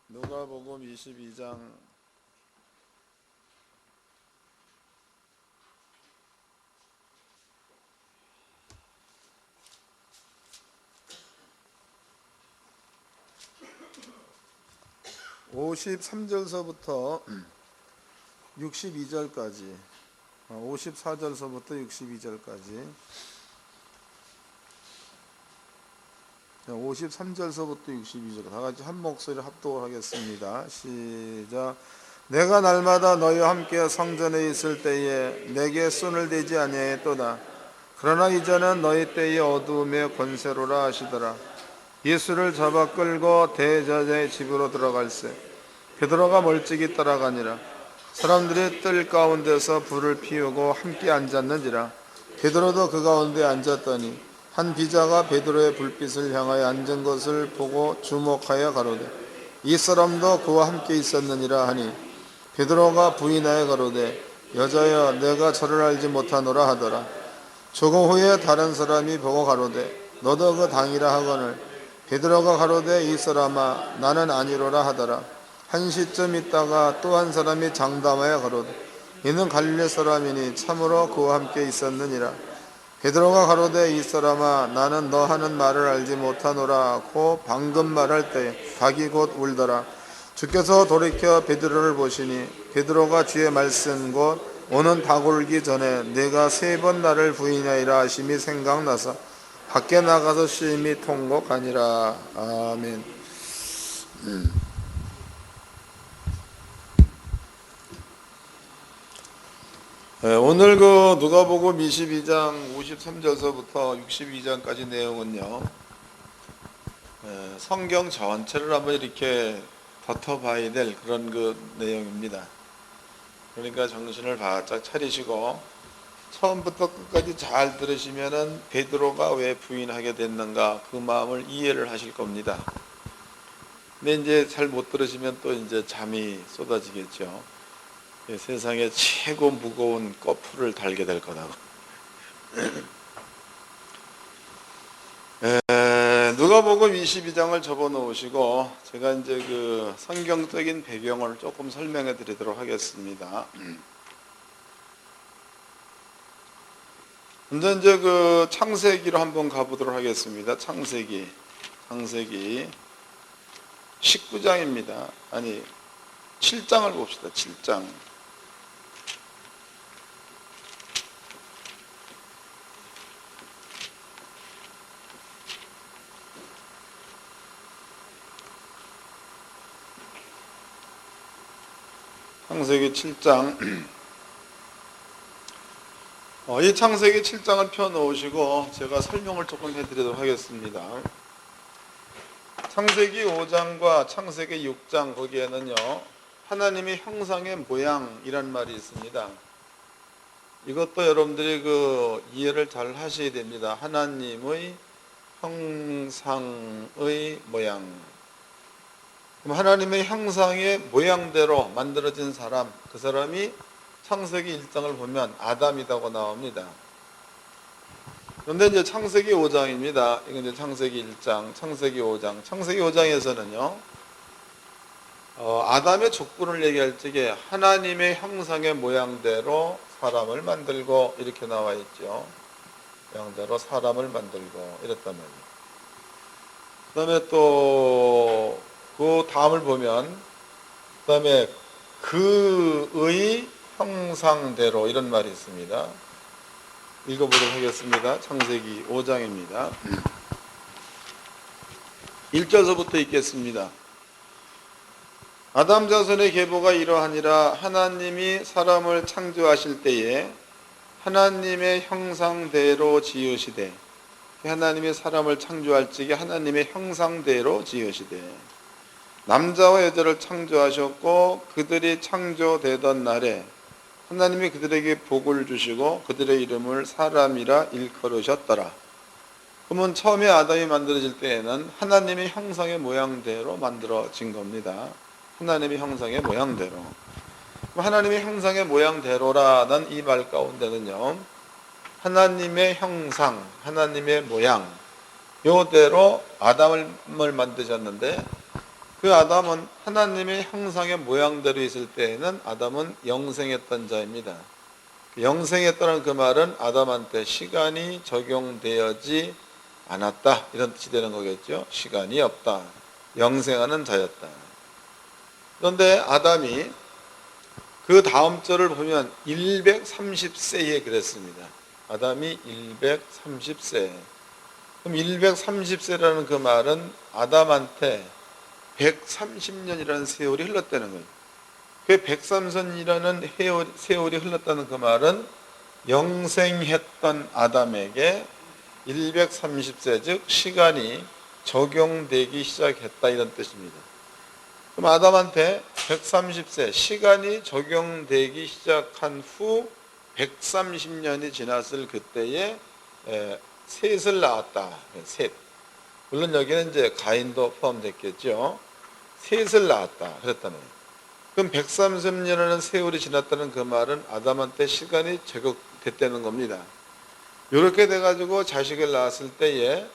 누가복음 22장 53절서부터 62절까지 54절서부터 62절까지 53절서부터 62절 다 같이 한 목소리로 합독을 하겠습니다. 시작. 내가 날마다 너희와 함께 성전에 있을 때에 내게 손을 대지 아니하였도다. 그러나 이제는 너희 때의 어두움의 권세로라 하시더라. 예수를 잡아 끌고 대제사장의 집으로 들어갈새 베드로가 멀찍이 따라가니라. 사람들이 뜰 가운데서 불을 피우고 함께 앉았는지라. 베드로도 그 가운데 앉았더니 한 비자가 베드로의 불빛을 향하여 앉은 것을 보고 주목하여 가로되 이 사람도 그와 함께 있었느니라 하니 베드로가 부인하여 가로되 여자여 내가 저를 알지 못하노라 하더라. 조금 후에 다른 사람이 보고 가로되 너도 그 당이라 하거늘 베드로가 가로되 이 사람아 나는 아니로라 하더라. 한 시쯤 있다가 또 한 사람이 장담하여 가로되 이는 갈릴리 사람이니 참으로 그와 함께 있었느니라. 베드로가 가로되 이 사람아 나는 너 하는 말을 알지 못하노라 하고 방금 말할 때 닭이 곧 울더라. 주께서 돌이켜 베드로를 보시니 베드로가 주의 말씀 곧 오는 닭 울기 전에 내가 3번 나를 부인하리라 하심이 생각나서 밖에 나가서 심히 통곡하니라. 아멘. 오늘 그 누가복음 22장 53절서부터 62장까지 내용은요, 성경 전체를 한번 이렇게 덮어봐야 될 그런 그 내용입니다. 그러니까 정신을 바짝 차리시고 처음부터 끝까지 잘 들으시면은 베드로가 왜 부인하게 됐는가 그 마음을 이해를 하실 겁니다. 근데 이제 잘 못 들으시면 또 이제 잠이 쏟아지겠죠. 세상에 최고 무거운 꺼풀을 달게 될 거라고. 누가복음 22장을 접어 놓으시고 제가 이제 그 성경적인 배경을 조금 설명해 드리도록 하겠습니다. 먼저 이제 그 창세기로 한번 가보도록 하겠습니다. 창세기 19장입니다. 아니 7장을 봅시다. 7장. 창세기 7장. 이 창세기 7장을 펴놓으시고 제가 설명을 조금 해드리도록 하겠습니다. 창세기 5장과 창세기 6장 거기에는요 하나님의 형상의 모양이란 말이 있습니다. 이것도 여러분들이 그 이해를 잘 하셔야 됩니다. 하나님의 형상의 모양. 그럼 하나님의 형상의 모양대로 만들어진 사람, 그 사람이 창세기 1장을 보면 아담이라고 나옵니다. 그런데 이제 창세기 5장입니다. 이건 이제 창세기 1장, 창세기 5장. 창세기 5장에서는요, 아담의 족보를 얘기할 적에 하나님의 형상의 모양대로 사람을 만들고 이렇게 나와 있죠. 모양대로 사람을 만들고 이랬단 말이에요. 그 다음에 또 그 다음을 보면 그 다음에 그의 형상대로 이런 말이 있습니다. 읽어보도록 하겠습니다. 창세기 5장입니다. 1절서부터 읽겠습니다. 아담 자손의 계보가 이러하니라. 하나님이 사람을 창조하실 때에 하나님의 형상대로 지으시되, 하나님이 사람을 창조할 적에 하나님의 형상대로 지으시되 남자와 여자를 창조하셨고 그들이 창조되던 날에 하나님이 그들에게 복을 주시고 그들의 이름을 사람이라 일컬으셨더라. 그러면 처음에 아담이 만들어질 때에는 하나님의 형상의 모양대로 만들어진 겁니다. 하나님의 형상의 모양대로. 하나님의 형상의 모양대로라는 이 말 가운데는요, 하나님의 형상, 하나님의 모양, 요대로 아담을 만드셨는데 그 아담은 하나님의 형상의 모양대로 있을 때에는 아담은 영생했던 자입니다. 영생했다는 그 말은 아담한테 시간이 적용되지 않았다 이런 뜻이 되는 거겠죠. 시간이 없다. 영생하는 자였다. 그런데 아담이 그 다음 절을 보면 130세에 그랬습니다. 아담이 130세. 그럼 130세라는 그 말은 아담한테 130년이라는 세월이 흘렀다는 거예요. 그 130년이라는 세월이 흘렀다는 그 말은 영생했던 아담에게 130세, 즉 시간이 적용되기 시작했다 이런 뜻입니다. 그럼 아담한테 130세, 시간이 적용되기 시작한 후 130년이 지났을 그때에 셋을 낳았다. 셋. 물론 여기는 이제 가인도 포함됐겠죠. 셋을 낳았다. 그랬다는 거예요. 그럼 130년이라는 세월이 지났다는 그 말은 아담한테 시간이 적용됐다는 겁니다. 이렇게 돼가지고 자식을 낳았을 때에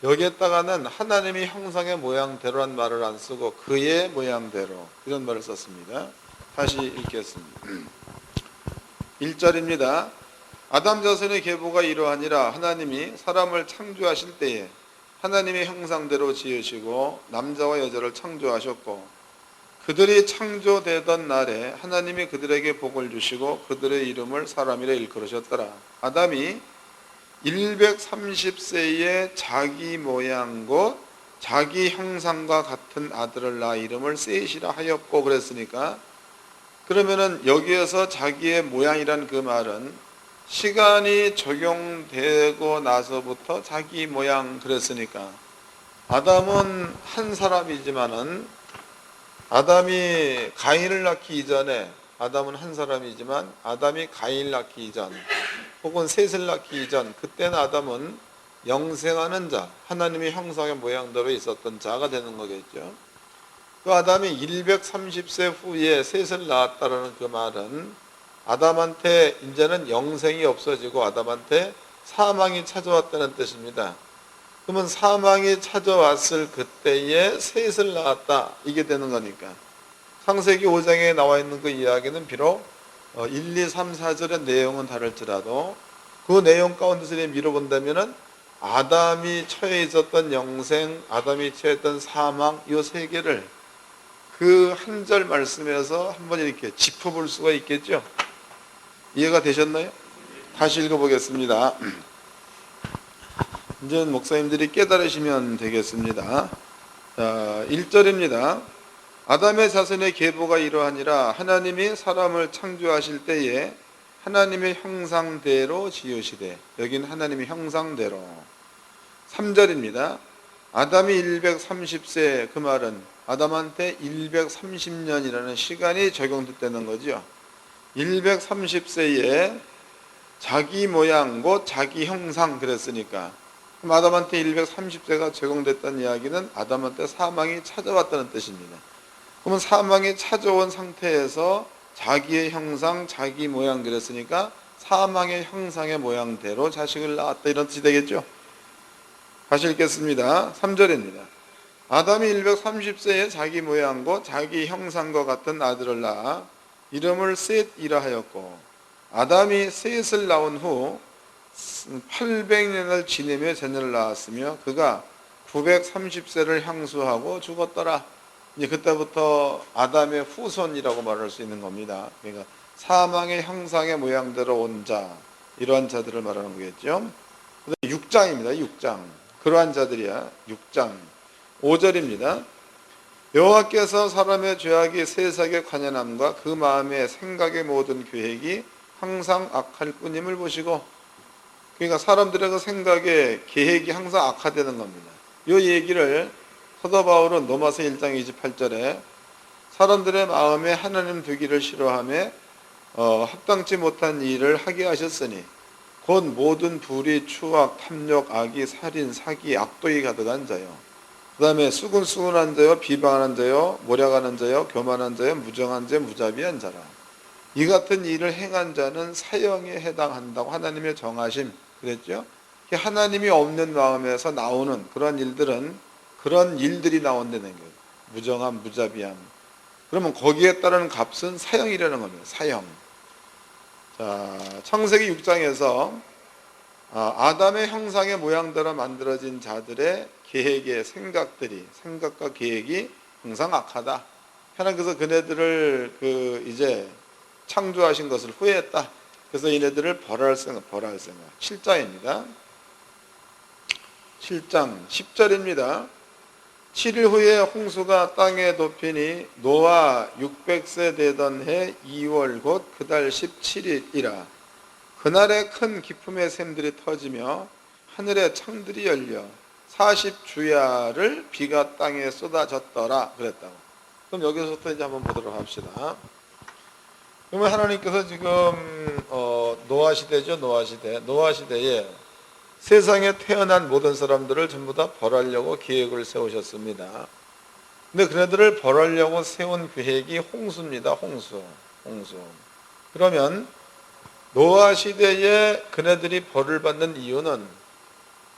여기에다가는 하나님의 형상의 모양대로란 말을 안 쓰고 그의 모양대로 이런 말을 썼습니다. 다시 읽겠습니다. 1절입니다. 아담 자손의 계보가 이러하니라. 하나님이 사람을 창조하실 때에 하나님의 형상대로 지으시고 남자와 여자를 창조하셨고 그들이 창조되던 날에 하나님이 그들에게 복을 주시고 그들의 이름을 사람이라 일컬으셨더라. 아담이 130세에 자기 모양 곧 자기 형상과 같은 아들을 낳아 이름을 셋이라 하였고 그랬으니까 그러면은 여기에서 자기의 모양이란 그 말은 시간이 적용되고 나서부터 자기 모양 그랬으니까 아담은 한 사람이지만은 아담이 가인을 낳기 이전에 아담은 한 사람이지만 아담이 가인을 낳기 이전 혹은 셋을 낳기 이전 그때는 아담은 영생하는 자 하나님의 형상의 모양대로 있었던 자가 되는 거겠죠. 그 아담이 130세 후에 셋을 낳았다라는 그 말은 아담한테 이제는 영생이 없어지고 아담한테 사망이 찾아왔다는 뜻입니다. 그러면 사망이 찾아왔을 그때에 셋을 낳았다 이게 되는 거니까 창세기 5장에 나와 있는 그 이야기는 비록 1, 2, 3, 4절의 내용은 다를지라도 그 내용 가운데서 밀어본다면은 아담이 처해 있었던 영생, 아담이 처했던 사망 이 세 개를 그 한 절 말씀에서 한번 이렇게 짚어볼 수가 있겠죠. 이해가 되셨나요? 다시 읽어보겠습니다. 이제 목사님들이 깨달으시면 되겠습니다. 자, 1절입니다. 아담의 자손의 계보가 이러하니라. 하나님이 사람을 창조하실 때에 하나님의 형상대로 지으시되 여긴 하나님의 형상대로. 3절입니다. 아담이 130세 그 말은 아담한테 130년이라는 시간이 적용됐다는 거죠. 130세에 자기 모양 곧 자기 형상 그랬으니까 그럼 아담한테 130세가 적용됐다는 이야기는 아담한테 사망이 찾아왔다는 뜻입니다. 그러면 사망이 찾아온 상태에서 자기의 형상, 자기 모양 그랬으니까 사망의 형상의 모양대로 자식을 낳았다 이런 뜻이 되겠죠. 다시 읽겠습니다. 3절입니다. 아담이 130세에 자기 모양과 자기 형상과 같은 아들을 낳아 이름을 셋이라 하였고 아담이 셋을 낳은 후 800년을 지내며 자녀를 낳았으며 그가 930세를 향수하고 죽었더라. 이제 그때부터 아담의 후손이라고 말할 수 있는 겁니다. 그러니까 사망의 형상의 모양대로 온 자, 이러한 자들을 말하는 거겠죠. 6장입니다. 6장. 그러한 자들이야. 6장. 5절입니다. 여호와께서 사람의 죄악이 세상에 관연함과 그 마음의 생각의 모든 계획이 항상 악할 뿐임을 보시고 그러니까 사람들의 그 생각의 계획이 항상 악화되는 겁니다. 이 얘기를 사도 바울은 로마서 1장 28절에 사람들의 마음에 하나님 두기를 싫어하며 합당치 못한 일을 하게 하셨으니 곧 모든 불의, 추악, 탐욕, 악의, 살인, 사기, 악독이 가득한 자요. 그 다음에 수근수근한 자요, 비방하는 자요, 모략하는 자요, 교만한 자요, 무정한 자요, 무자비한 자라. 이 같은 일을 행한 자는 사형에 해당한다고 하나님의 정하심 그랬죠. 하나님이 없는 마음에서 나오는 그런 일들은 그런 일들이 나온다는 거예요. 무정함, 무자비함. 그러면 거기에 따른 값은 사형이라는 겁니다. 사형. 자, 창세기 6장에서 아담의 형상의 모양대로 만들어진 자들의 계획의 생각과 계획이 항상 악하다. 하나님께서 그네들을 이제 창조하신 것을 후회했다. 그래서 이네들을 벌할 생각. 7장입니다. 7장 10절입니다. 7일 후에 홍수가 땅에 덮이니 노아 600세 되던 해 2월 곧 그달 17일이라. 그날에 큰 기품의 샘들이 터지며 하늘의 창들이 열려 40주야를 비가 땅에 쏟아졌더라 그랬다고. 그럼 여기서부터 이제 한번 보도록 합시다. 그러면 하나님께서 지금 노아 시대죠. 노아 시대에 세상에 태어난 모든 사람들을 전부 다 벌하려고 계획을 세우셨습니다. 근데 그네들을 벌하려고 세운 계획이 홍수입니다. 홍수. 그러면 노아 시대에 그네들이 벌을 받는 이유는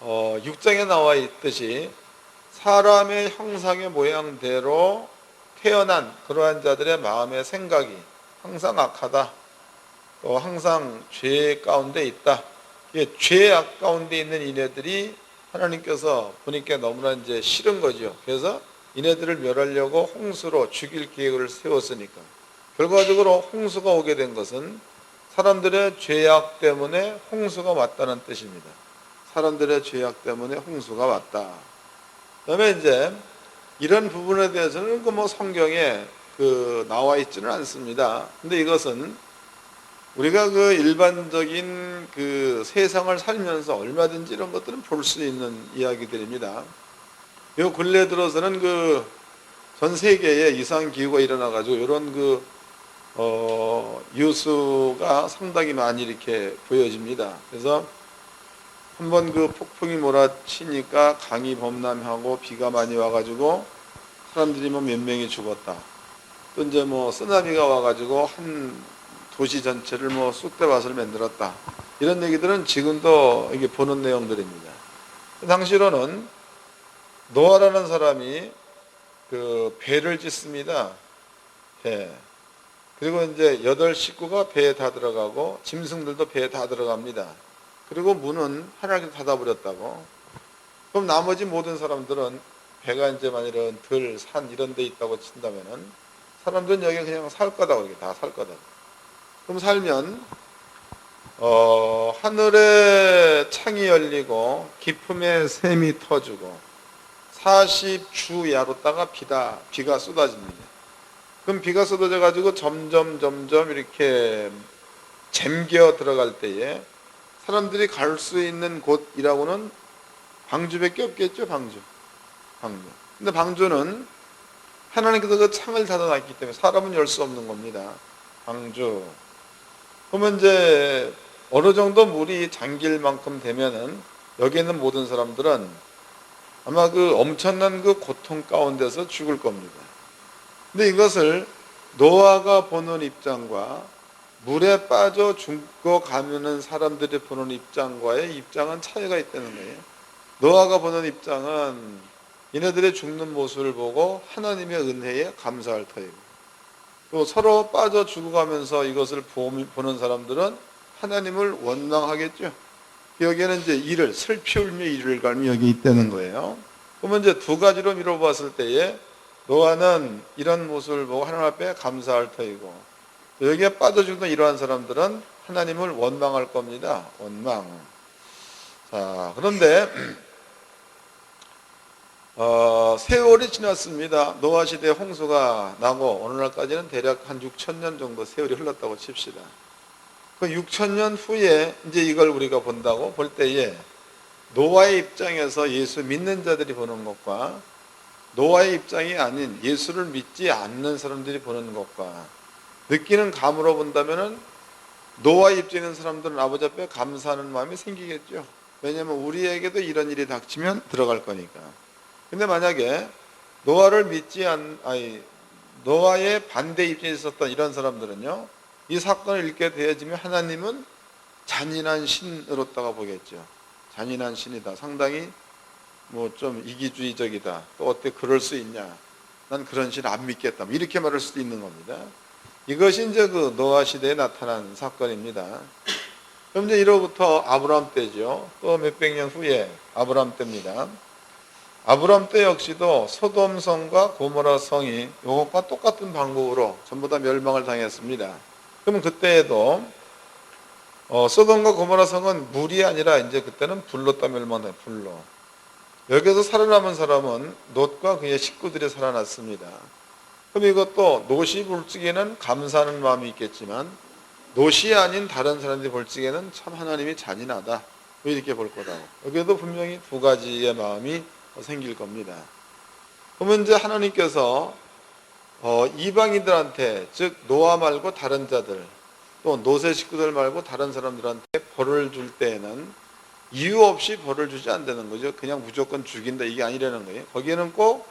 6장에 나와 있듯이 사람의 형상의 모양대로 태어난 그러한 자들의 마음의 생각이 항상 악하다. 또 항상 죄 가운데 있다. 죄악 가운데 있는 이네들이 하나님께서 보니까 너무나 이제 싫은 거죠. 그래서 이네들을 멸하려고 홍수로 죽일 계획을 세웠으니까 결과적으로 홍수가 오게 된 것은 사람들의 죄악 때문에 홍수가 왔다는 뜻입니다. 사람들의 죄악 때문에 홍수가 왔다. 그다음에 이제 이런 부분에 대해서는 성경에 나와 있지는 않습니다. 근데 이것은 우리가 일반적인 세상을 살면서 얼마든지 이런 것들은 볼 수 있는 이야기들입니다. 요 근래 들어서는 전 세계에 이상기후가 일어나가지고 이런 뉴스가 상당히 많이 이렇게 보여집니다. 그래서 한번 폭풍이 몰아치니까 강이 범람하고 비가 많이 와가지고 사람들이 몇 명이 죽었다. 또 이제 쓰나미가 와가지고 한 도시 전체를 쑥대밭을 만들었다. 이런 얘기들은 지금도 이게 보는 내용들입니다. 당시로는 노아라는 사람이 배를 짓습니다. 배. 그리고 이제 8식구가 배에 다 들어가고 짐승들도 배에 다 들어갑니다. 그리고 문은 하나님께서 닫아버렸다고. 그럼 나머지 모든 사람들은 배가 이제 만일은 들, 산 이런 데 있다고 친다면은 사람들은 여기 그냥 살 거다. 그렇게 다 살 거다. 그럼 살면 하늘에 창이 열리고 기품의 샘이 터지고 40주야로다가 비가 쏟아집니다. 그럼 비가 쏟아져 가지고 점점 이렇게 잠겨 들어갈 때에 사람들이 갈 수 있는 곳이라고는 방주밖에 없겠죠. 방주. 근데 방주는 하나님께서 그 창을 닫아놨기 때문에 사람은 열 수 없는 겁니다. 방주. 그러면 이제 어느 정도 물이 잠길 만큼 되면은 여기 있는 모든 사람들은 아마 엄청난 고통 가운데서 죽을 겁니다. 근데 이것을 노아가 보는 입장과 물에 빠져 죽어가는 사람들이 보는 입장과의 입장은 차이가 있다는 거예요. 노아가 보는 입장은 이네들의 죽는 모습을 보고 하나님의 은혜에 감사할 터이고, 또 서로 빠져 죽어가면서 이것을 보는 사람들은 하나님을 원망하겠죠. 여기에는 이제 슬피 울며 이를 갈며 여기 있다는 거예요. 그러면 이제 두 가지로 미뤄봤을 때에 노아는 이런 모습을 보고 하나님 앞에 감사할 터이고, 여기에 빠져 죽는 이러한 사람들은 하나님을 원망할 겁니다. 원망. 자, 그런데 세월이 지났습니다. 노아 시대에 홍수가 나고 오늘날까지는 대략 한 6,000년 정도 세월이 흘렀다고 칩시다. 그 6,000년 후에 이제 이걸 우리가 본다고 볼 때에 노아의 입장에서 예수 믿는 자들이 보는 것과 노아의 입장이 아닌 예수를 믿지 않는 사람들이 보는 것과 느끼는 감으로 본다면은 노아의 입장에 있는 사람들은 아버지 앞에 감사하는 마음이 생기겠죠. 왜냐하면 우리에게도 이런 일이 닥치면 들어갈 거니까. 근데 만약에 노아의 반대 입장에 있었던 이런 사람들은요, 이 사건을 읽게 되어지면 하나님은 잔인한 신으로다가 보겠죠. 잔인한 신이다. 상당히 좀 이기주의적이다. 또 어떻게 그럴 수 있냐. 난 그런 신 안 믿겠다. 이렇게 말할 수도 있는 겁니다. 이것이 이제 그 노아 시대에 나타난 사건입니다. 그럼 이제 이로부터 아브라함 때죠. 또 몇백 년 후에 아브라함 때입니다. 아브라함 때 역시도 소돔성과 고모라 성이 이것과 똑같은 방법으로 전부 다 멸망을 당했습니다. 그러면 그때에도 소돔과 고모라 성은 물이 아니라 이제 그때는 불로 다 멸망돼요. 불로. 여기서 살아남은 사람은 롯과 그의 식구들이 살아났습니다. 그럼 이것도 롯이 볼 적에는 감사하는 마음이 있겠지만 롯이 아닌 다른 사람들이 볼 적에는 참 하나님이 잔인하다 이렇게 볼 거다. 여기도 분명히 두 가지의 마음이 생길 겁니다. 그러면 이제 하나님께서 이방인들한테, 즉 노아 말고 다른 자들, 또 롯의 식구들 말고 다른 사람들한테 벌을 줄 때에는 이유 없이 벌을 주지 않는다는 거죠. 그냥 무조건 죽인다 이게 아니라는 거예요. 거기에는 꼭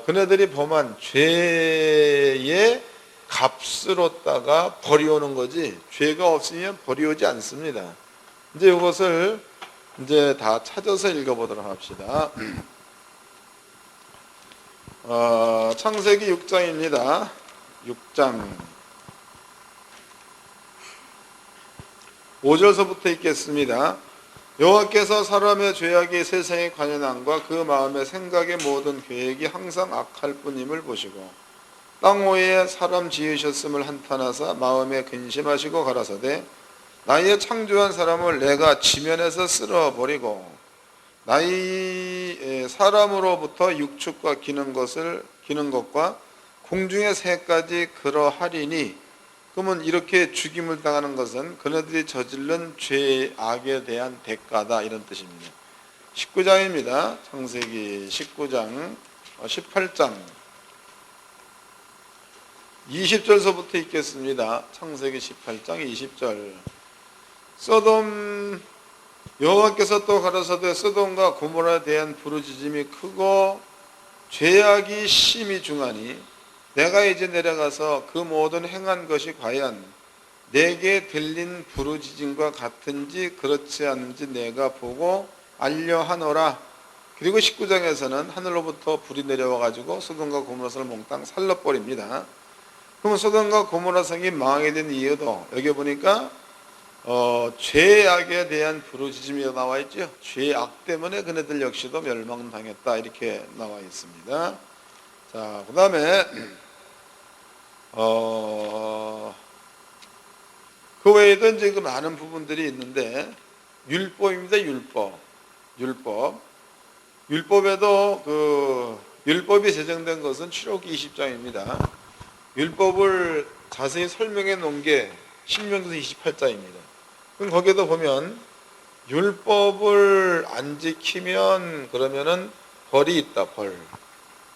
그네들이 범한 죄의 값으로다가 벌이 오는 거지 죄가 없으면 벌이 오지 않습니다. 이제 이것을 이제 다 찾아서 읽어보도록 합시다. 창세기 6장입니다. 6장 5절서부터 읽겠습니다. 여호와께서 사람의 죄악이 세상에 관연함과 그 마음의 생각의 모든 계획이 항상 악할 뿐임을 보시고 땅 위에 사람 지으셨음을 한탄하사 마음에 근심하시고 가라사대 나의 창조한 사람을 내가 지면에서 쓸어버리고 나의 사람으로부터 육축과 기는 것과 공중의 새까지 그러하리니. 그러면 이렇게 죽임을 당하는 것은 그네들이 저지른 죄악에 대한 대가다 이런 뜻입니다. 19장입니다. 창세기 19장 18장 20절서부터 읽겠습니다. 창세기 18장 20절. 여호와께서 또 가라사대 소돔과 고모라에 대한 부르짖음이 크고 죄악이 심히 중하니 내가 이제 내려가서 그 모든 행한 것이 과연 내게 들린 부르짖음과 같은지 그렇지 않은지 내가 보고 알려하노라. 그리고 19장에서는 하늘로부터 불이 내려와 가지고 소돔과 고모라 성을 몽땅 살라버립니다. 그러면 소돔과 고모라 성이 망하게 된 이유도 여기 보니까 죄악에 대한 부르짖음이 나와 있죠. 죄악 때문에 그네들 역시도 멸망당했다 이렇게 나와 있습니다. 자, 그 다음에 그 외에도 이제 그 많은 부분들이 있는데 율법입니다. 율법에도 그 율법이 제정된 것은 출애굽기 20장입니다. 율법을 자세히 설명해 놓은 게 신명기서 28장입니다. 그럼 거기에도 보면 율법을 안 지키면 그러면은 벌이 있다. 벌.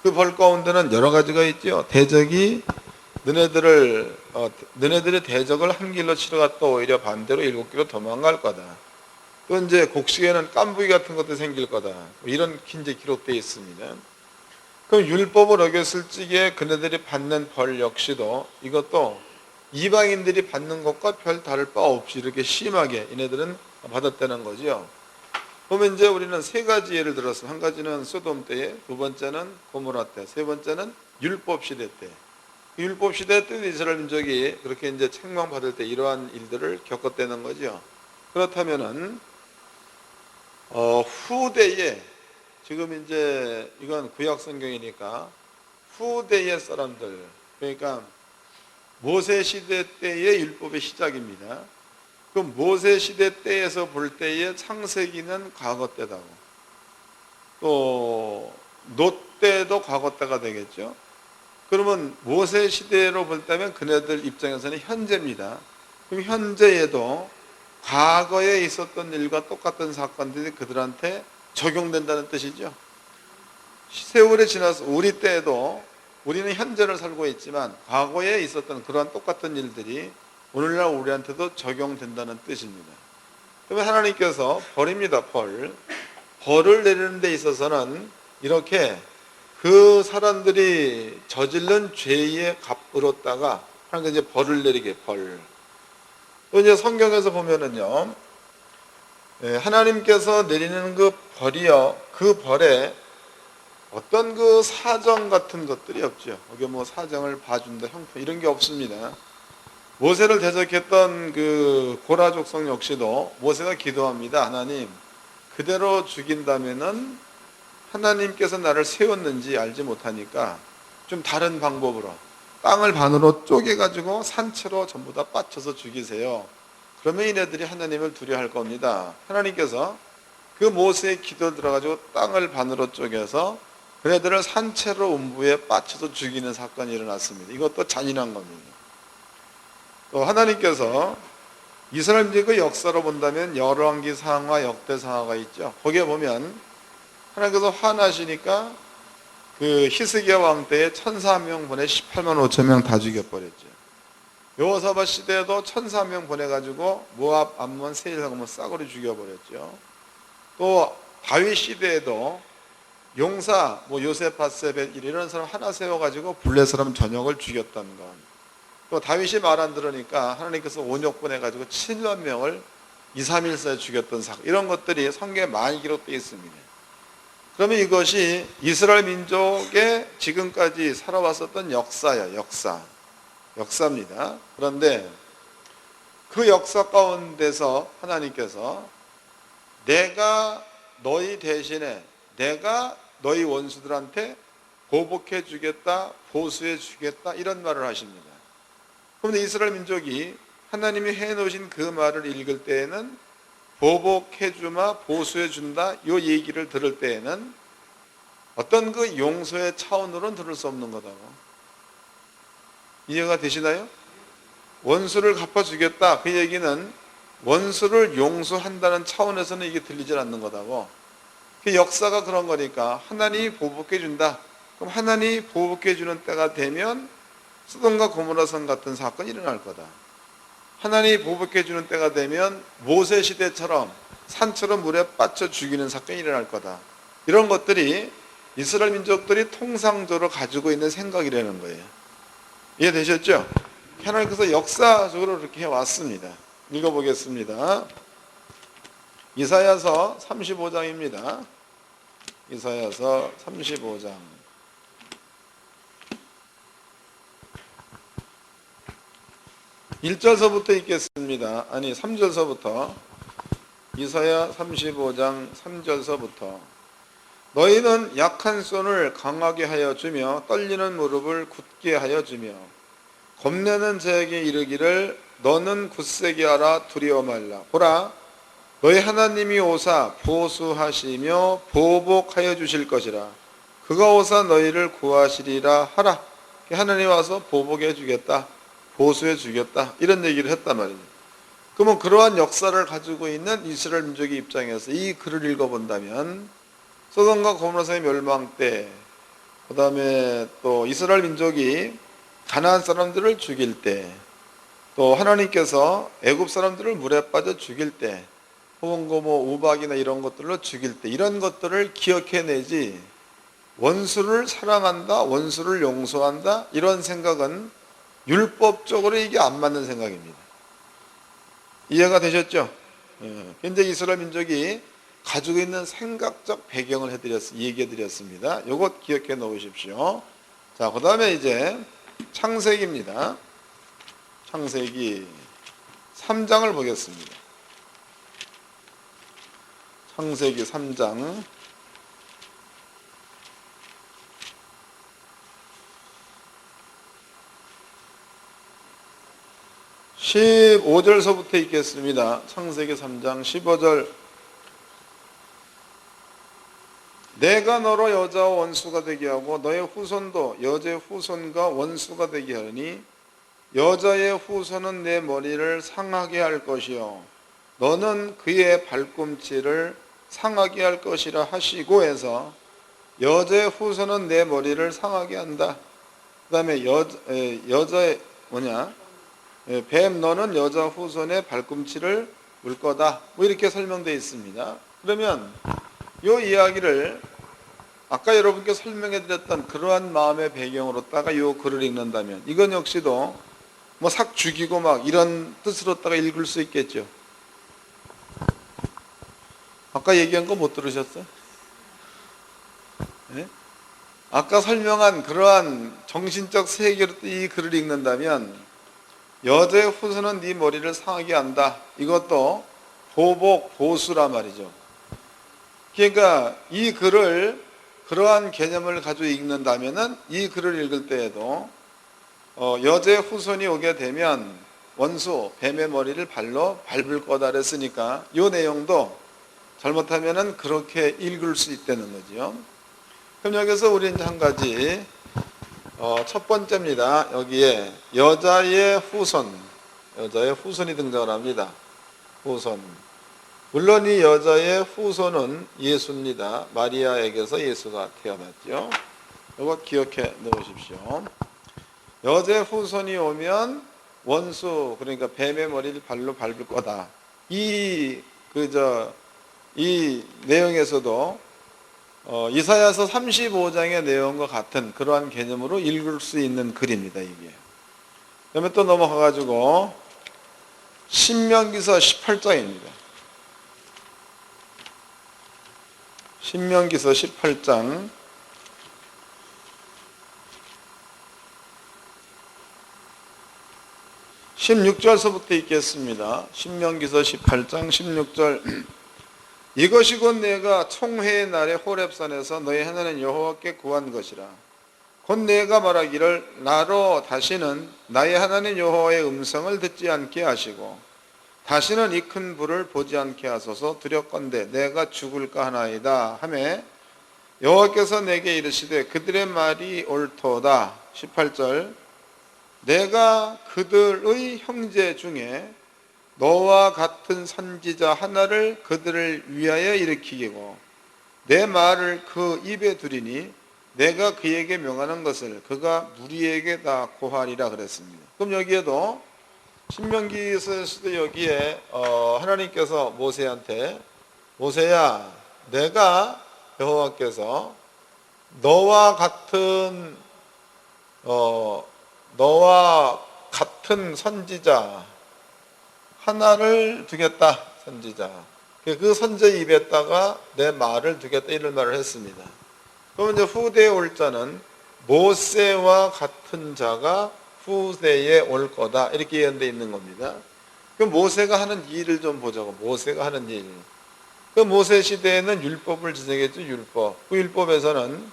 그 벌 가운데는 여러 가지가 있죠. 대적이 너네들의 대적을 한 길로 치러갔다 오히려 반대로 7길로 도망갈 거다. 또 이제 곡식에는 깐부기 같은 것도 생길 거다. 이런 이제 기록되어 있습니다. 그럼 율법을 어겼을 적에 그네들이 받는 벌 역시도 이것도 이방인들이 받는 것과 별 다를 바 없이 이렇게 심하게 얘네들은 받았다는 거죠. 그러면 이제 우리는 세 가지 예를 들어서 한 가지는 소돔 때에, 두 번째는 고모라 때, 세 번째는 율법 시대 때. 율법 시대 때 이스라엘 민족이 그렇게 이제 책망받을 때 이러한 일들을 겪었다는 거죠. 그렇다면은 후대에 지금 이제 이건 구약 성경이니까 후대의 사람들, 그러니까 모세 시대 때의 율법의 시작입니다. 그 모세 시대 때에서 볼 때의 창세기는 과거 때다고, 또 롯 때도 과거 때가 되겠죠. 그러면 모세 시대로 볼 때면 그네들 입장에서는 현재입니다. 그럼 현재에도 과거에 있었던 일과 똑같은 사건들이 그들한테 적용된다는 뜻이죠. 세월이 지나서 우리 때에도 우리는 현재를 살고 있지만 과거에 있었던 그러한 똑같은 일들이 오늘날 우리한테도 적용된다는 뜻입니다. 그러면 하나님께서 벌입니다. 벌을 내리는 데 있어서는 이렇게 그 사람들이 저질른 죄의 값으로다가 하나님께서 이제 벌을 내리게 벌. 또 이제 성경에서 보면은요, 하나님께서 내리는 그 벌이요, 그 벌에 어떤 그 사정 같은 것들이 없죠. 거기 뭐 사정을 봐준다, 형편 이런 게 없습니다. 모세를 대적했던 그 고라 족속 역시도 모세가 기도합니다. 하나님, 그대로 죽인다면은 하나님께서 나를 세웠는지 알지 못하니까 좀 다른 방법으로 땅을 반으로 쪼개가지고 산채로 전부 다 빠쳐서 죽이세요. 그러면 이네들이 하나님을 두려워할 겁니다. 하나님께서 그 모세의 기도를 들어가지고 땅을 반으로 쪼개서 그네들을 산채로 음부에 빠쳐서 죽이는 사건이 일어났습니다. 이것도 잔인한 겁니다. 또 하나님께서 이스라엘의 그 역사로 본다면 열왕기상하 역대상하가 있죠. 거기에 보면 하나님께서 화나시니까 그 히스기야 왕 때에 1,400명 보내 18만 5천 명 다 죽여버렸죠. 여호사밧 시대에도 1,400명 보내가지고 모압, 암몬, 세일하고 싸그리 죽여버렸죠. 또 다윗 시대에도 용사, 요세파세벳 이런 사람 하나 세워가지고 블레 사람 전역을 죽였다는 것. 또 다윗이 말 안 들으니까 하나님께서 온역 보내가지고 7만 명을 2, 3일 사이에 죽였던 사건, 이런 것들이 성경에 많이 기록되어 있습니다. 그러면 이것이 이스라엘 민족의 지금까지 살아왔었던 역사야, 역사입니다. 그런데 그 역사 가운데서 하나님께서 내가 너희 대신에 내가 너희 원수들한테 보복해 주겠다, 보수해 주겠다, 이런 말을 하십니다. 그런데 이스라엘 민족이 하나님이 해놓으신 그 말을 읽을 때에는 보복해 주마, 보수해 준다, 이 얘기를 들을 때에는 어떤 그 용서의 차원으로는 들을 수 없는 거다고. 이해가 되시나요? 원수를 갚아주겠다, 그 얘기는 원수를 용서한다는 차원에서는 이게 들리질 않는 거다고. 그 역사가 그런 거니까 하나님이 보복해 준다. 그럼 하나님이 보복해 주는 때가 되면 소돔과 고모라 성 같은 사건이 일어날 거다. 하나님이 보복해 주는 때가 되면 모세 시대처럼 산처럼 물에 빠져 죽이는 사건이 일어날 거다. 이런 것들이 이스라엘 민족들이 통상적으로 가지고 있는 생각이라는 거예요. 이해되셨죠? 하나님께서 역사적으로 그렇게 해왔습니다. 읽어보겠습니다. 이사야서 35장입니다. 이사야서 35장. 1절서부터 읽겠습니다. 아니 3절서부터. 이사야 35장 3절서부터. 너희는 약한 손을 강하게 하여 주며 떨리는 무릎을 굳게 하여 주며 겁내는 자에게 이르기를 너는 굳세게 하라, 두려워 말라. 보라, 너희 하나님이 오사 보수하시며 보복하여 주실 것이라. 그가 오사 너희를 구하시리라 하라. 하나님이 와서 보복해 주겠다, 보수해 주겠다, 이런 얘기를 했단 말이에요. 그러면 그러한 역사를 가지고 있는 이스라엘 민족의 입장에서 이 글을 읽어본다면 소돔과 고모라의 멸망 때, 그 다음에 또 이스라엘 민족이 가나안 사람들을 죽일 때, 또 하나님께서 애굽 사람들을 물에 빠져 죽일 때, 혹은 우박이나 이런 것들로 죽일 때, 이런 것들을 기억해내지 원수를 사랑한다, 원수를 용서한다, 이런 생각은 율법적으로 이게 안 맞는 생각입니다. 이해가 되셨죠? 현재 이스라엘 민족이 가지고 있는 생각적 배경을 얘기해 드렸습니다. 이것 기억해 놓으십시오. 자, 그 다음에 이제 창세기입니다. 창세기 3장을 보겠습니다. 창세기 3장 15절서부터 읽겠습니다. 창세기 3장 15절. 내가 너로 여자와 원수가 되게 하고 너의 후손도 여자의 후손과 원수가 되게 하니 여자의 후손은 내 머리를 상하게 할 것이요 너는 그의 발꿈치를 상하게 할 것이라 하시고 해서 여자의 후손은 내 머리를 상하게 한다. 그 다음에 여자의 뱀 너는 여자 후손의 발꿈치를 물 거다, 이렇게 설명되어 있습니다. 그러면 이 이야기를 아까 여러분께 설명해 드렸던 그러한 마음의 배경으로다가 이 글을 읽는다면 이건 역시도 삭 죽이고 이런 뜻으로다가 읽을 수 있겠죠. 아까 얘기한 거 못 들으셨어요? 네? 아까 설명한 그러한 정신적 세계로 이 글을 읽는다면 여자의 후손은 네 머리를 상하게 한다. 이것도 보복, 보수란 말이죠. 그러니까 이 글을 그러한 개념을 가지고 읽는다면은 이 글을 읽을 때에도 여자의 후손이 오게 되면 원수, 뱀의 머리를 발로 밟을 거다 그랬으니까 이 내용도 잘못하면은 그렇게 읽을 수 있다는 거죠. 그럼 여기서 우리 이제 한 가지 첫 번째입니다. 여기에 여자의 후손이 등장을 합니다. 후손. 물론 이 여자의 후손은 예수입니다. 마리아에게서 예수가 태어났죠. 이거 기억해 놓으십시오. 여자의 후손이 오면 원수, 그러니까 뱀의 머리를 발로 밟을 거다. 이 내용에서도 이사야서 35장의 내용과 같은 그러한 개념으로 읽을 수 있는 글입니다, 이게. 그다음에 또 넘어가가지고 신명기서 18장입니다. 신명기서 18장 16절서부터 읽겠습니다. 신명기서 18장 16절. 이것이 곧 내가 총회의 날에 호렙산에서 너희 하나님 여호와께 구한 것이라. 곧 내가 말하기를 나로 다시는 나의 하나님 여호와의 음성을 듣지 않게 하시고 다시는 이 큰 불을 보지 않게 하소서. 두렵건대 내가 죽을까 하나이다 하매 여호와께서 내게 이르시되 그들의 말이 옳도다. 18절. 내가 그들의 형제 중에 너와 같은 선지자 하나를 그들을 위하여 일으키고 내 말을 그 입에 두리니 내가 그에게 명하는 것을 그가 무리에게 다 고하리라 그랬습니다. 그럼 여기에도 신명기에서도 여기에 하나님께서 모세한테 모세야, 내가 여호와께서 너와 같은 선지자 하나를 두겠다. 선지자. 그 선지자 입에다가 내 말을 두겠다. 이런 말을 했습니다. 그러면 이제 후대에 올 자는 모세와 같은 자가 후대에 올 거다. 이렇게 예언되어 있는 겁니다. 그럼 모세가 하는 일을 좀 보자고. 모세가 하는 일. 그 모세 시대에는 율법을 지정했죠. 율법. 그 율법에서는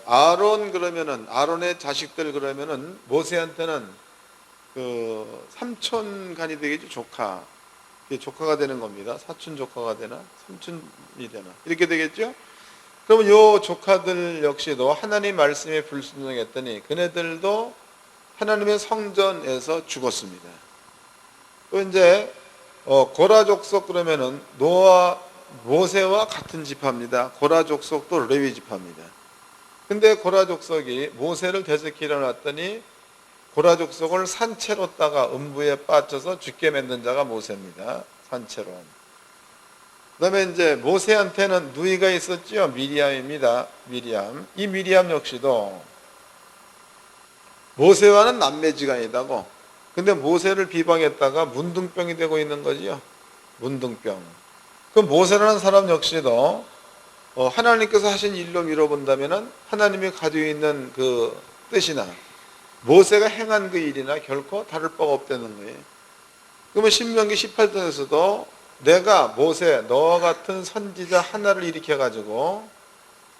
아론의 자식들 그러면은 모세한테는 그 삼촌간이 되겠죠. 조카가 되는 겁니다. 사촌 조카가 되나 삼촌이 되나 이렇게 되겠죠. 그러면 요 조카들 역시도 하나님 말씀에 불순종했더니 그네들도 하나님의 성전에서 죽었습니다. 또 이제 고라 족속 그러면은 모세와 같은 지파입니다. 고라 족속도 레위 지파입니다. 근데 고라 족속이 모세를 대적하려 놨더니 고라 족속을 산채로다가 음부에 빠져서 죽게 만든 자가 모세입니다. 산채로. 그 다음에 이제 모세한테는 누이가 있었죠. 미리암입니다. 미리암. 이 미리암 역시도 모세와는 남매지간이다고. 근데 모세를 비방했다가 문둥병이 되고 있는 거지요. 문둥병. 그 모세라는 사람 역시도 하나님께서 하신 일로 미뤄본다면 하나님이 가지고 있는 그 뜻이나 모세가 행한 그 일이나 결코 다를 바가 없다는 거예요. 그러면 신명기 18장에서도 내가 모세 너와 같은 선지자 하나를 일으켜가지고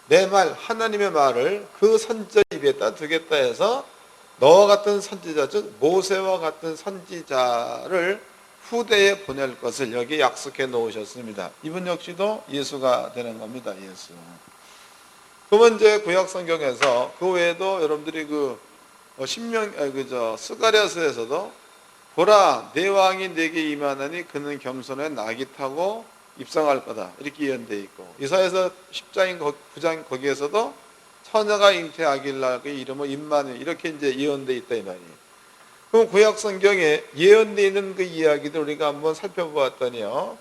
내 말 하나님의 말을 그 선지자 입에다 두겠다 해서 너와 같은 선지자 즉 모세와 같은 선지자를 후대에 보낼 것을 여기 약속해 놓으셨습니다. 이분 역시도 예수가 되는 겁니다. 예수. 그러면 이제 구약 성경에서 그 외에도 여러분들이 스가랴서에서도 보라 내 왕이 내게 임하나니 그는 겸손해 나귀 타고 입성할 거다. 이렇게 예언되어 있고 이사야서 10장인 9장 거기에서도 처녀가 잉태하길 낳을 그 이름은 임마누엘 이렇게 이제 예언되어 있다 이 말이에요. 그럼 구약 성경에 예언되어 있는 그 이야기들 우리가 한번 살펴보았더니요.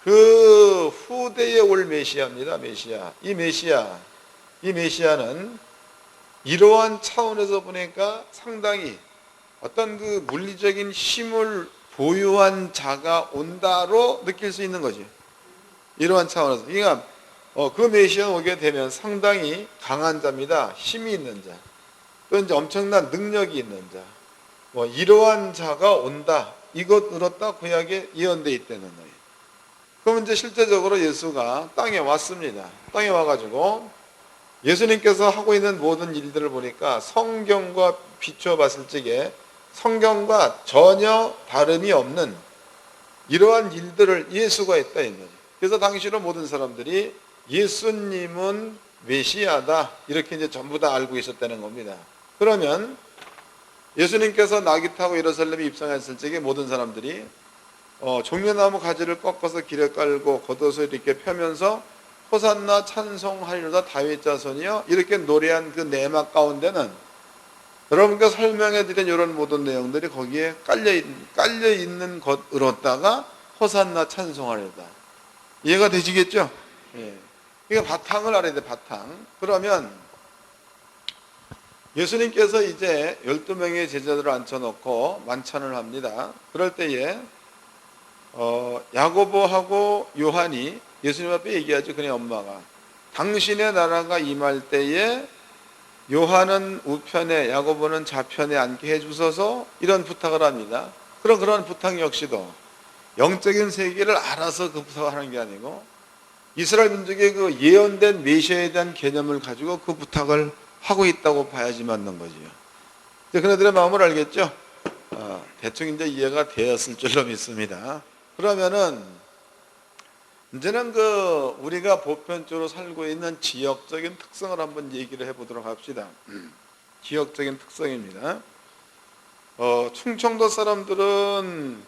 그 후대에 올 메시아입니다. 메시아. 이 메시아는 이러한 차원에서 보니까 상당히 어떤 그 물리적인 힘을 보유한 자가 온다로 느낄 수 있는 거지. 이러한 차원에서. 그러니까 그 메시아가 오게 되면 상당히 강한 자입니다. 힘이 있는 자. 또 이제 엄청난 능력이 있는 자. 이러한 자가 온다. 이것으로 딱 구약에 예언되어 있다는 거예요. 그럼 이제 실제적으로 예수가 땅에 왔습니다. 땅에 와가지고 예수님께서 하고 있는 모든 일들을 보니까 성경과 비추어 봤을 적에 성경과 전혀 다름이 없는 이러한 일들을 예수가 했다 이 말이에요. 그래서 당시로 모든 사람들이 예수님은 메시아다 이렇게 이제 전부 다 알고 있었다는 겁니다. 그러면 예수님께서 낙이 타고 예루살렘에 입성했을 적에 모든 사람들이 종려나무 가지를 꺾어서 길에 깔고 겉옷을 이렇게 펴면서 호산나 찬송하리로다 다윗 자손이여 이렇게 노래한 그 내막 가운데는 여러분께 설명해 드린 이런 모든 내용들이 거기에 깔려 있는 것으로다가 호산나 찬송하리로다. 이해가 되시겠죠? 예. 이게 바탕을 알아야 돼, 바탕. 그러면 예수님께서 이제 12명의 제자들을 앉혀놓고 만찬을 합니다. 그럴 때에 야고보하고 요한이 예수님 앞에 얘기하죠. 그네 엄마가 당신의 나라가 임할 때에 요한은 우편에 야고보는 좌편에 앉게 해주소서 이런 부탁을 합니다. 그런 부탁 역시도 영적인 세계를 알아서 그 부탁을 하는 게 아니고 이스라엘 민족의 그 예언된 메시아에 대한 개념을 가지고 그 부탁을 하고 있다고 봐야지 맞는 거지요. 그네들의 마음을 알겠죠? 대충 이제 이해가 되었을 줄로 믿습니다. 그러면은 이제는 우리가 보편적으로 살고 있는 지역적인 특성을 한번 얘기를 해보도록 합시다. 지역적인 특성입니다. 충청도 사람들은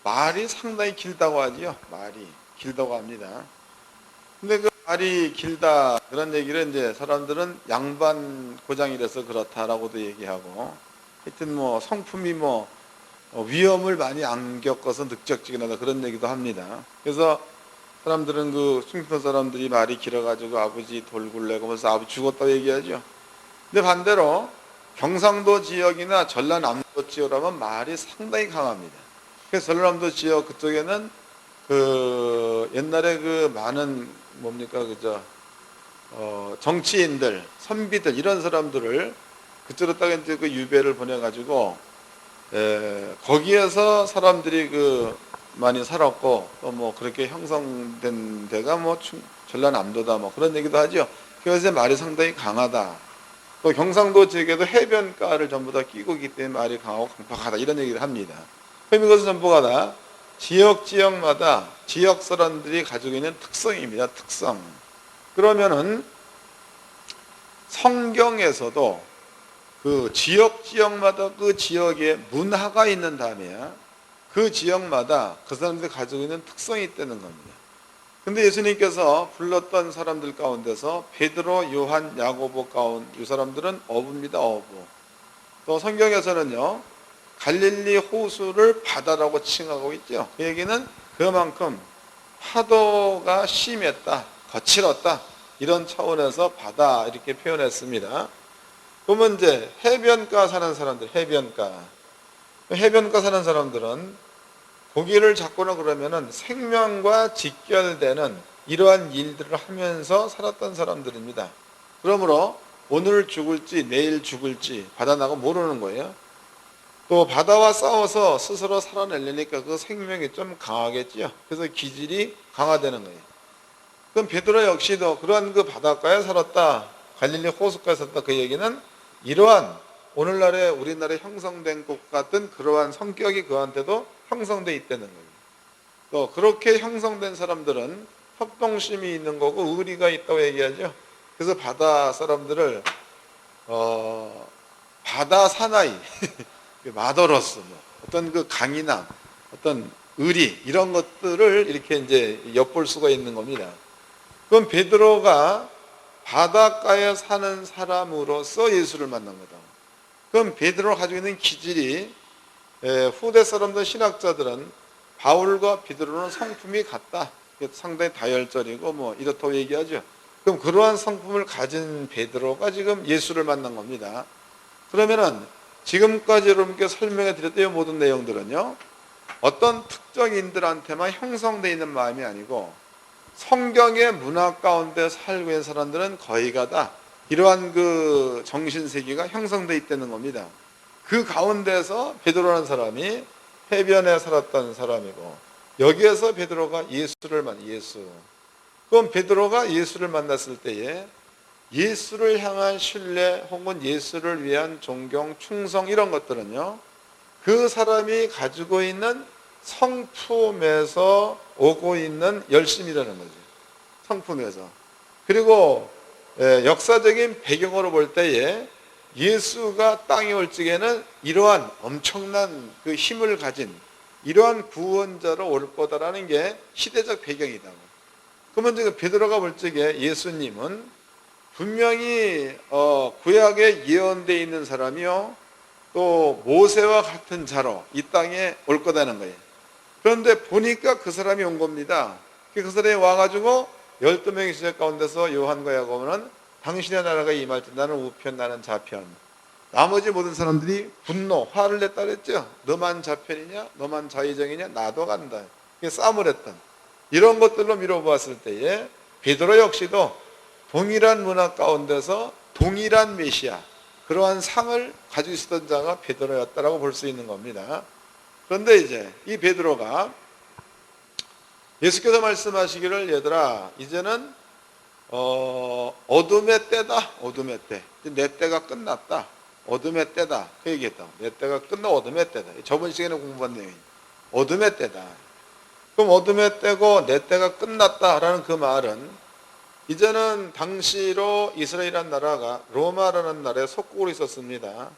말이 상당히 길다고 하지요. 말이 길다고 합니다. 근데 그 말이 길다 그런 얘기를 이제 사람들은 양반 고장이라서 그렇다라고도 얘기하고 하여튼 성품이 위험을 많이 안 겪어서 늑적지근하다 그런 얘기도 합니다. 그래서 사람들은 충청도 사람들이 말이 길어가지고 아버지 돌굴래고 벌써 아버지 죽었다고 얘기하죠. 근데 반대로 경상도 지역이나 전라남도 지역이라면 말이 상당히 강합니다. 그래서 전라남도 지역 그쪽에는 옛날에 많은 정치인들, 선비들 이런 사람들을 그쪽으로 딱 이제 유배를 보내가지고 거기에서 사람들이 많이 살았고 또 그렇게 형성된 데가 전라남도다 그런 얘기도 하죠. 그래서 말이 상당히 강하다. 또 경상도 지역에도 해변가를 전부 다 끼고 있기 때문에 말이 강하고 강팍하다 이런 얘기를 합니다. 그럼 이것은 전부가 다 지역마다 지역 사람들이 가지고 있는 특성입니다. 특성. 그러면은 성경에서도 지역마다 그 지역에 문화가 있는 다음에 그 지역마다 그 사람들이 가지고 있는 특성이 있다는 겁니다. 근데 예수님께서 불렀던 사람들 가운데서 베드로, 요한, 야고보 이 사람들은 어부입니다. 어부. 또 성경에서는요 갈릴리 호수를 바다라고 칭하고 있죠. 그 얘기는 그만큼 파도가 심했다, 거칠었다 이런 차원에서 바다 이렇게 표현했습니다. 그러면 이제 해변가 사는 사람들, 해변가 사는 사람들은 고기를 잡거나 그러면은 생명과 직결되는 이러한 일들을 하면서 살았던 사람들입니다. 그러므로 오늘 죽을지 내일 죽을지 바다 나고 모르는 거예요. 또 바다와 싸워서 스스로 살아내려니까 그 생명이 좀 강하겠지요. 그래서 기질이 강화되는 거예요. 그럼 베드로 역시도 그러한 바닷가에 살았다, 갈릴리 호숫가에 살았다 그 얘기는 이러한 오늘날에 우리나라에 형성된 것 같은 그러한 성격이 그한테도 형성되어 있다는 거예요. 또 그렇게 형성된 사람들은 협동심이 있는 거고 의리가 있다고 얘기하죠. 그래서 바다 사람들을 바다 사나이 마더러스 어떤 강이나 어떤 의리 이런 것들을 이렇게 이제 엿볼 수가 있는 겁니다. 그럼 베드로가 바닷가에 사는 사람으로서 예수를 만난 거다. 그럼 베드로가 가지고 있는 기질이 후대 사람들 신학자들은 바울과 베드로는 성품이 같다. 상당히 다혈절이고 이렇다고 얘기하죠. 그럼 그러한 성품을 가진 베드로가 지금 예수를 만난 겁니다. 그러면은 지금까지 여러분께 설명해 드렸던 이 모든 내용들은요 어떤 특정인들한테만 형성되어 있는 마음이 아니고 성경의 문화 가운데 살고 있는 사람들은 거의가 다 이러한 그 정신세계가 형성되어 있다는 겁니다. 그 가운데서 베드로라는 사람이 해변에 살았던 사람이고, 여기에서 베드로가 예수. 그럼 베드로가 예수를 만났을 때에 예수를 향한 신뢰 혹은 예수를 위한 존경, 충성 이런 것들은요, 그 사람이 가지고 있는 성품에서 오고 있는 열심이라는 거죠. 성품에서. 그리고 역사적인 배경으로 볼 때에 예수가 땅에 올 적에는 이러한 엄청난 그 힘을 가진 이러한 구원자로 올 거다라는 게 시대적 배경이다. 그러면 지금 베드로가 볼 적에 예수님은 분명히 구약에 예언되어 있는 사람이요, 또 모세와 같은 자로 이 땅에 올 거다는 거예요. 그런데 보니까 그 사람이 온 겁니다. 그 사람이 와가지고 12명의 제자 가운데서 요한과 야고보는 당신의 나라가 임할 때 나는 우편 나는 좌편, 나머지 모든 사람들이 분노, 화를 냈다 그랬죠. 너만 좌편이냐, 너만 좌의정이냐, 나도 간다. 싸움을 했던 이런 것들로 미뤄보았을 때에 베드로 역시도 동일한 문화 가운데서 동일한 메시아, 그러한 상을 가지고 있었던 자가 베드로였다라고 볼 수 있는 겁니다. 그런데 이제 이 베드로가 예수께서 말씀하시기를, 얘들아 이제는 어둠의 때다. 어둠의 때. 내 때가 끝났다. 어둠의 때다. 그 얘기했다. 내 때가 끝나 어둠의 때다. 저번 시간에 공부한 내용이 어둠의 때다. 그럼 어둠의 때고 내 때가 끝났다라는 그 말은, 이제는 당시로 이스라엘이라는 나라가 로마라는 나라에 속국으로 있었습니다.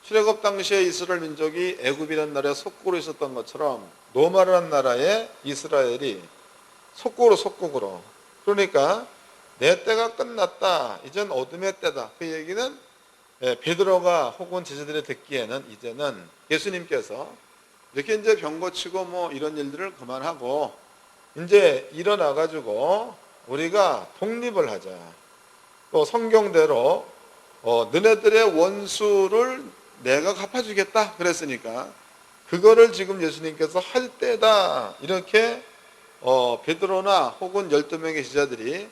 출애굽 당시에 이스라엘 민족이 애굽이라는 나라에 속국으로 있었던 것처럼 로마라는 나라에 이스라엘이 속국으로. 그러니까 내 때가 끝났다. 이젠 어둠의 때다. 그 얘기는 베드로가 혹은 제자들이 듣기에는 이제는 예수님께서 이렇게 이제 병 고치고 뭐 이런 일들을 그만하고 이제 일어나가지고 우리가 독립을 하자. 또 성경대로 너네들의 원수를 내가 갚아주겠다 그랬으니까 그거를 지금 예수님께서 할 때다. 이렇게 베드로나 혹은 12명의 제자들이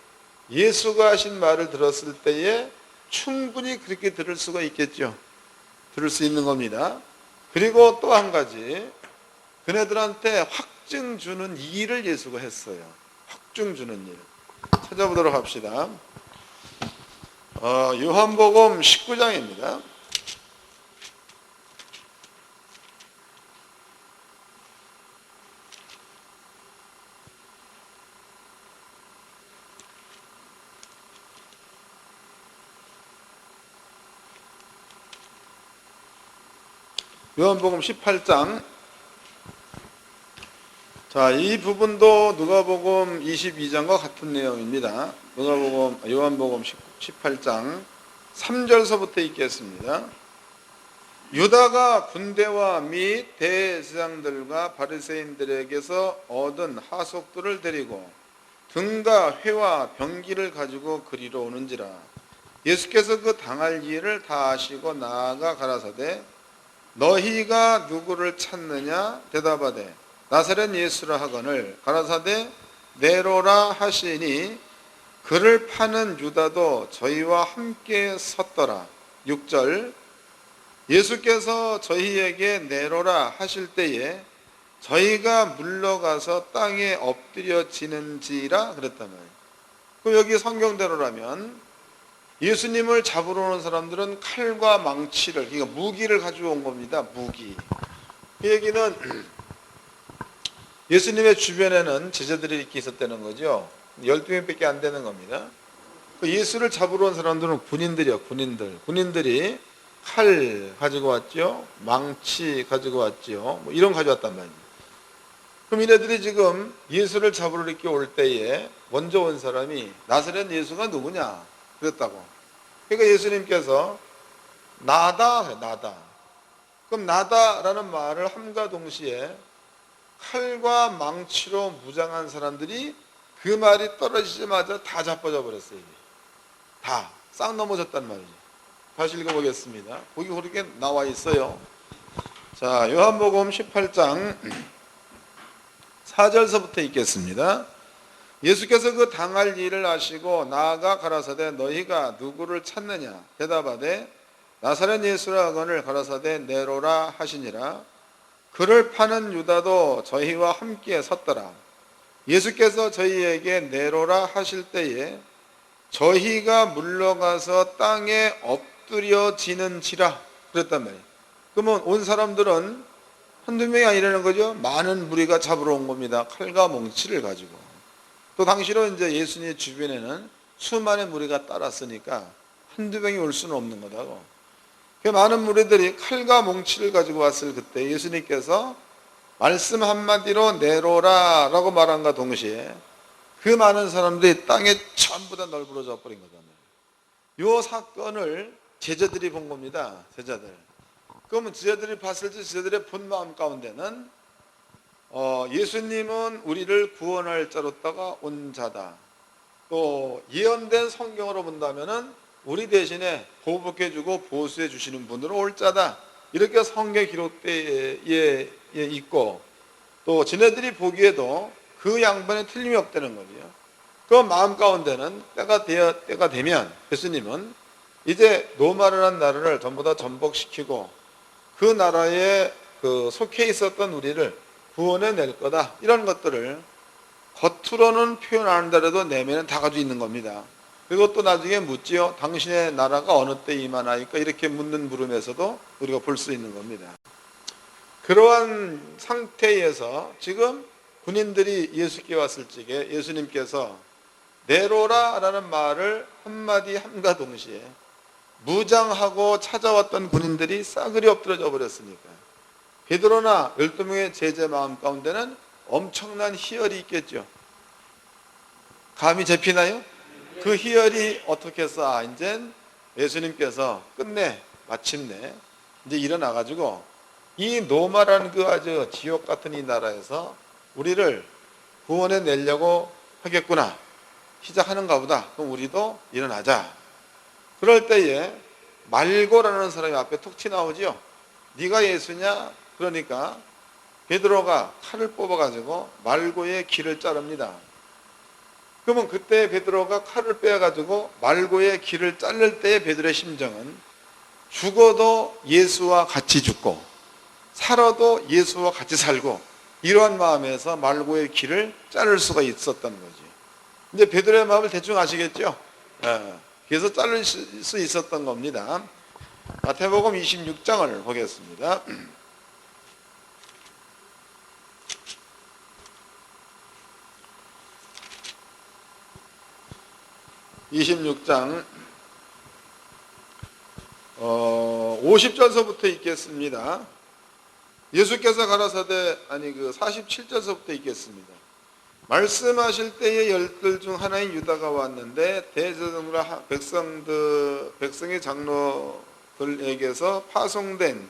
예수가 하신 말을 들었을 때에 충분히 그렇게 들을 수가 있겠죠. 들을 수 있는 겁니다. 그리고 또 한 가지, 그네들한테 확증 주는 일을 예수가 했어요. 확증 주는 일. 찾아보도록 합시다. 요한복음 19장입니다. 요한복음 18장. 자, 이 부분도 누가복음 22장과 같은 내용입니다. 요한복음 18장 3절서부터 읽겠습니다. 유다가 군대와 및 대제사장들과 바리새인들에게서 얻은 하속들을 데리고 등과 회와 병기를 가지고 그리로 오는지라. 예수께서 그 당할 일을 다 아시고 나아가 가라사대, 너희가 누구를 찾느냐? 대답하되 나사렛 예수라 하거늘, 가라사대 네로라 하시니 그를 파는 유다도 저희와 함께 섰더라. 6절. 예수께서 저희에게 네로라 하실 때에 저희가 물러가서 땅에 엎드려지는지라 그랬단 말이에요. 그럼 여기 성경대로라면 예수님을 잡으러 오는 사람들은 칼과 망치를, 그러니까 무기를 가지고 온 겁니다. 무기. 그 얘기는 예수님의 주변에는 제자들이 이렇게 있었다는 거죠. 12명밖에 안 되는 겁니다. 예수를 잡으러 온 사람들은 군인들이요. 군인들이 칼 가지고 왔죠. 망치 가지고 왔죠. 뭐 이런 가져왔단 말이에요. 그럼 이네들이 지금 예수를 잡으러 이렇게 올 때에 먼저 온 사람이 나사렛 예수가 누구냐 그랬다고. 그러니까 예수님께서 나다. 그럼 나다라는 말을 함과 동시에 칼과 망치로 무장한 사람들이 그 말이 떨어지자마자 다 자빠져 버렸어요. 다 싹 넘어졌단 말이죠. 다시 읽어보겠습니다. 거기 그렇게 나와 있어요. 자, 요한복음 18장 4절서부터 읽겠습니다. 예수께서 그 당할 일을 아시고 나아가 가라사대 너희가 누구를 찾느냐 대답하되 나사렛 예수라 하거늘 가라사대 네로라 하시니라. 그를 파는 유다도 저희와 함께 섰더라. 예수께서 저희에게 네로라 하실 때에 저희가 물러가서 땅에 엎드려지는지라 그랬단 말이에요. 그러면 온 사람들은 한두 명이 아니라는 거죠. 많은 무리가 잡으러 온 겁니다. 칼과 몽치를 가지고. 또 당시로 이제 예수님의 주변에는 수많은 무리가 따랐으니까 한두 명이 올 수는 없는 거다고. 그 많은 무리들이 칼과 몽치를 가지고 왔을 그때 예수님께서 말씀 한마디로 내로라 라고 말한과 동시에 그 많은 사람들이 땅에 전부 다 널브러져 버린 거잖아요. 이 사건을 제자들이 본 겁니다. 제자들. 그러면 제자들이 봤을 때 제자들의 본 마음 가운데는 예수님은 우리를 구원할 자로다가 온 자다. 또 예언된 성경으로 본다면은 우리 대신에 보복해주고 보수해 주시는 분으로 올 자다. 이렇게 성경에 기록되어 있고 또 지네들이 보기에도 그 양반에 틀림이 없다는 거죠. 그 마음 가운데는 때가 되면 예수님은 이제 노마르란 나라를 전부 다 전복시키고 그 나라에 속해 있었던 우리를 구원해 낼 거다. 이런 것들을 겉으로는 표현 안 하더라도 내면은 다 가지고 있는 겁니다. 그리고 또 나중에 묻지요. 당신의 나라가 어느 때 임하나이까 이렇게 묻는 물음에서도 우리가 볼 수 있는 겁니다. 그러한 상태에서 지금 군인들이 예수께 왔을 적에 예수님께서 네로라 라는 말을 한마디 함과 동시에 무장하고 찾아왔던 군인들이 싸그리 엎드러져 버렸으니까 베드로나 12명의 제자 마음 가운데는 엄청난 희열이 있겠죠. 감이 잡히나요? 그 희열이 어떻게 해서 이제 예수님께서 마침내 이제 일어나가지고 이 노마라는 그 아주 지옥 같은 이 나라에서 우리를 구원해 내려고 하겠구나. 시작하는가 보다. 그럼 우리도 일어나자. 그럴 때에 말고라는 사람이 앞에 톡 튀나오지요. 네가 예수냐? 그러니까 베드로가 칼을 뽑아가지고 말고의 귀를 자릅니다. 그러면 그때 베드로가 칼을 빼가지고 말고의 귀를 자를 때의 베드로의 심정은 죽어도 예수와 같이 죽고 살아도 예수와 같이 살고 이러한 마음에서 말고의 귀를 자를 수가 있었던 거지. 이제 베드로의 마음을 대충 아시겠죠? 그래서 자를 수 있었던 겁니다. 마태복음 26장을 보겠습니다. 26장 50절서부터 읽겠습니다. 예수께서 가라사대 47절서부터 읽겠습니다. 말씀하실 때에 열둘 중 하나인 유다가 왔는데 대제사장으로 백성의 장로들에게서 파송된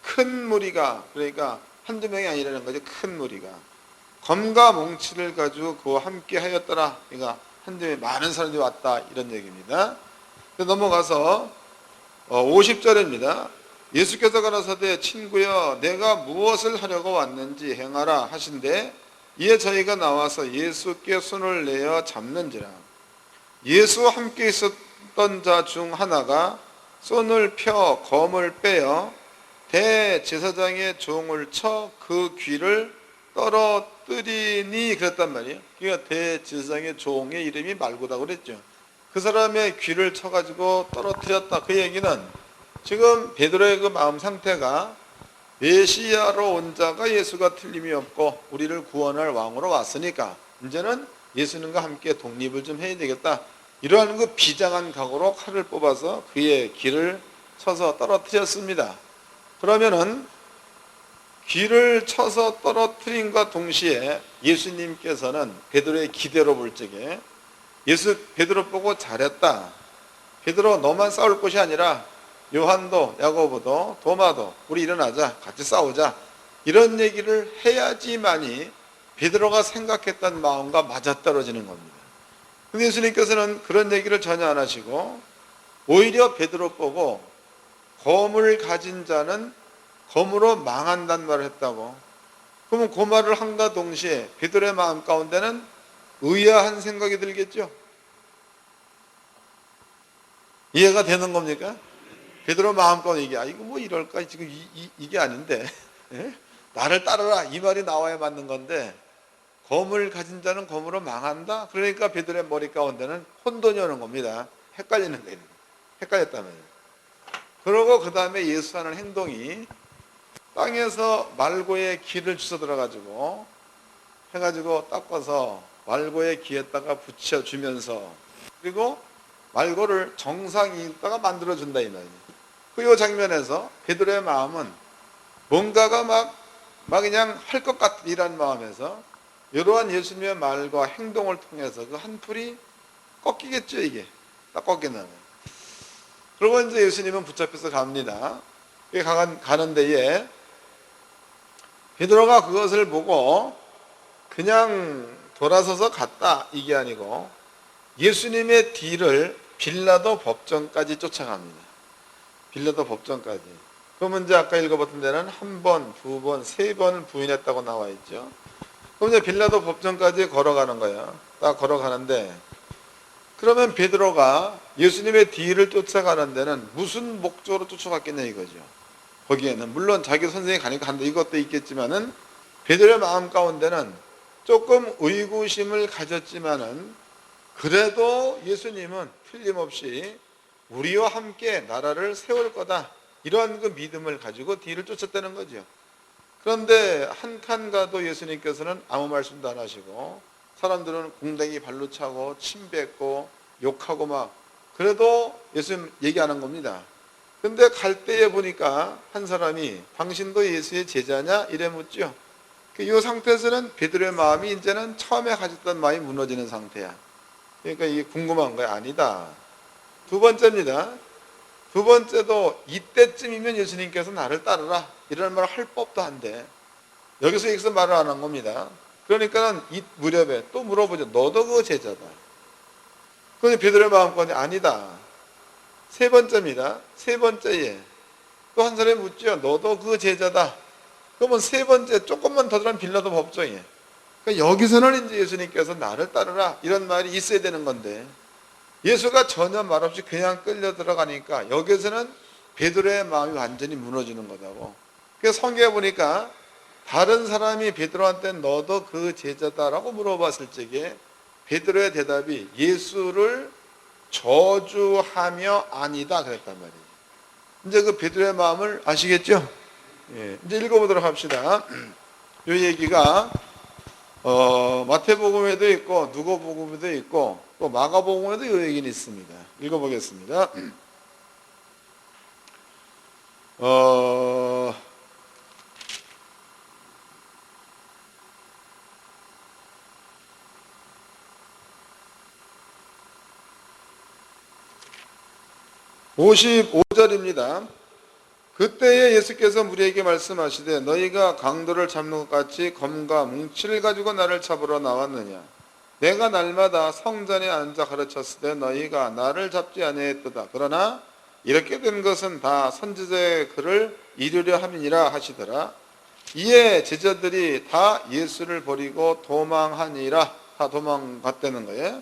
큰 무리가, 그러니까 한두 명이 아니라는 거죠. 큰 무리가 검과 몽치를 가지고 그와 함께 하였더라. 그러니까 한두 명 많은 사람들이 왔다 이런 얘기입니다. 넘어가서 50절입니다. 예수께서 가라사대 친구여 내가 무엇을 하려고 왔는지 행하라 하신대 이에 저희가 나와서 예수께 손을 내어 잡는지라. 예수와 함께 있었던 자 중 하나가 손을 펴 검을 빼어 대제사장의 종을 쳐 그 귀를 떨어뜨리니 그랬단 말이에요. 그러니까 대제사장의 종의 이름이 말고다고 그랬죠. 그 사람의 귀를 쳐가지고 떨어뜨렸다. 그 얘기는 지금 베드로의 그 마음 상태가 메시아로 온 자가 예수가 틀림이 없고 우리를 구원할 왕으로 왔으니까 이제는 예수님과 함께 독립을 좀 해야 되겠다. 이러한 그 비장한 각오로 칼을 뽑아서 그의 귀를 쳐서 떨어뜨렸습니다. 그러면은 귀를 쳐서 떨어뜨림과 동시에 예수님께서는 베드로의 기대로 볼 적에 베드로 보고 잘했다. 베드로 너만 싸울 것이 아니라 요한도 야고보도 도마도 우리 일어나자 같이 싸우자 이런 얘기를 해야지만이 베드로가 생각했던 마음과 맞아떨어지는 겁니다. 근데 예수님께서는 그런 얘기를 전혀 안 하시고 오히려 베드로 보고 검을 가진 자는 검으로 망한단 말을 했다고. 그러면 그 말을 한과 동시에 베드로의 마음 가운데는 의아한 생각이 들겠죠? 이해가 되는 겁니까? 베드로 마음껏 이게 이거 뭐 이럴까 지금 이게 아닌데 예? 나를 따르라 이 말이 나와야 맞는 건데 검을 가진 자는 검으로 망한다. 그러니까 베드로의 머리 가운데는 혼돈이 오는 겁니다. 헷갈리는 거예요. 헷갈렸다면. 그러고 그 다음에 예수 하는 행동이 땅에서 말고의 기를 주워 들어가지고 해가지고 닦아서 말고의 기에다가 붙여주면서 그리고 말고를 정상이다가 만들어준다 이 말이에요. 그 장면에서 베드로의 마음은 뭔가가 막 그냥 할 것 같은 이런 마음에서 이러한 예수님의 말과 행동을 통해서 그 한 풀이 꺾이겠죠 이게 딱 꺾이는. 그러고 이제 예수님은 붙잡혀서 갑니다. 가는 데에 베드로가 그것을 보고 그냥 돌아서서 갔다 이게 아니고 예수님의 뒤를 빌라도 법정까지 쫓아갑니다. 빌라도 법정까지. 그러면 이제 아까 읽어봤던 데는 한 번, 두 번, 세 번을 부인했다고 나와 있죠. 그럼 이제 빌라도 법정까지 걸어가는 거예요. 딱 걸어가는데 그러면 베드로가 예수님의 뒤를 쫓아가는 데는 무슨 목적으로 쫓아갔겠냐 이거죠. 거기에는 물론 자기 선생이 가니까 한다 이것도 있겠지만은 베드로의 마음 가운데는 조금 의구심을 가졌지만은 그래도 예수님은 틀림없이 우리와 함께 나라를 세울 거다 이러한 그 믿음을 가지고 뒤를 쫓았다는 거죠. 그런데 한 칸 가도 예수님께서는 아무 말씀도 안 하시고 사람들은 궁뎅이 발로 차고 침 뱉고 욕하고 막 그래도 예수님 얘기하는 겁니다. 근데 갈 때에 보니까 한 사람이 당신도 예수의 제자냐 이래 묻죠. 이 상태에서는 베드로의 마음이 이제는 처음에 가졌던 마음이 무너지는 상태야. 그러니까 이게 궁금한 거야. 아니다. 두 번째입니다. 두 번째도 이때쯤이면 예수님께서 나를 따르라 이런 말을 할 법도 한데 여기서 말을 안 한 겁니다. 그러니까 이 무렵에 또 물어보죠. 너도 그 제자다. 그런데 베드로의 마음가운데 아니다. 세 번째입니다. 세 번째에 또 한 사람이 묻죠. 너도 그 제자다. 그러면 세 번째 조금만 더 들어가면 빌라도 법정이에요. 그러니까 여기서는 이제 예수님께서 나를 따르라 이런 말이 있어야 되는 건데 예수가 전혀 말없이 그냥 끌려 들어가니까 여기서는 베드로의 마음이 완전히 무너지는 거다고. 그래서 성경에 보니까 다른 사람이 베드로한테 너도 그 제자다라고 물어봤을 적에 베드로의 대답이 예수를 저주하며 아니다 그랬단 말이에요. 이제 그 베드로의 마음을 아시겠죠? 예, 이제 읽어보도록 합시다. 이 얘기가 마태복음에도 있고 누가복음에도 있고 또 마가복음에도 이 얘기는 있습니다. 읽어보겠습니다. 55절입니다. 그때에 예수께서 무리에게 말씀하시되 너희가 강도를 잡는 것 같이 검과 뭉치를 가지고 나를 잡으러 나왔느냐. 내가 날마다 성전에 앉아 가르쳤을 때 너희가 나를 잡지 아니했도다. 그러나 이렇게 된 것은 다 선지자의 글을 이루려 함이니라 하시더라. 이에 제자들이 다 예수를 버리고 도망하니라. 다 도망갔다는 거예요.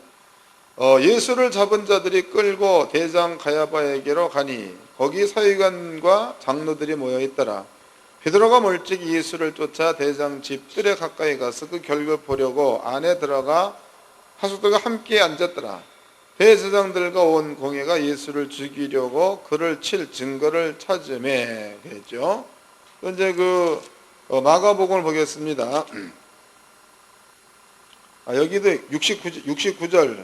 예수를 잡은 자들이 끌고 대장 가야바에게로 가니 거기 서기관과 장로들이 모여 있더라. 베드로가 멀찍이 예수를 쫓아 대장 집 뜰에 가까이 가서 그 결국 보려고 안에 들어가 하숙들과 함께 앉았더라. 대제사장들과 온 공회가 예수를 죽이려고 그를 칠 증거를 찾으매 그랬죠. 이제 마가복음을 보겠습니다. 여기도 69절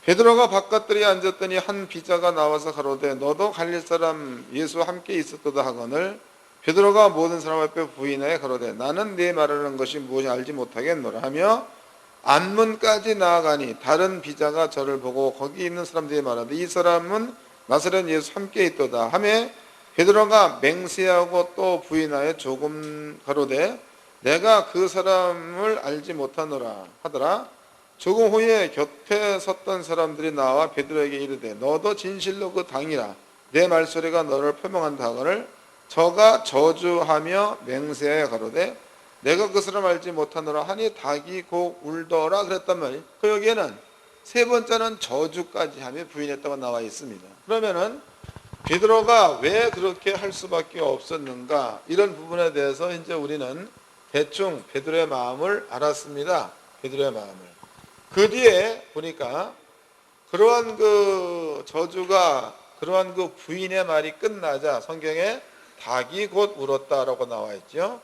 베드로가 바깥들에 앉았더니 한 비자가 나와서 가로되 너도 갈릴 사람 예수와 함께 있었도다 하거늘 베드로가 모든 사람 앞에 부인하여 가로되 나는 네 말하는 것이 무엇인지 알지 못하겠노라 하며 안문까지 나아가니 다른 비자가 저를 보고 거기 있는 사람들이 말하되 이 사람은 나사렛 예수 함께 있도다 하며 베드로가 맹세하고 또 부인하여 조금 가로되 내가 그 사람을 알지 못하노라 하더라. 조금 후에 곁에 섰던 사람들이 나와 베드로에게 이르되 너도 진실로 그 당이라 내 말소리가 너를 표명한다 하거늘 저가 저주하며 맹세하여 가로되 내가 그 사람 알지 못하노라 하니 닭이 곧 울더라 그랬단 말이에요. 그 여기에는 세 번째는 저주까지 하며 부인했다고 나와 있습니다. 그러면은 베드로가 왜 그렇게 할 수밖에 없었는가, 이런 부분에 대해서 이제 우리는 대충 베드로의 마음을 알았습니다. 베드로의 마음을. 그 뒤에 보니까 그러한 그 저주가, 그러한 그 부인의 말이 끝나자 성경에 닭이 곧 울었다라고 나와 있죠.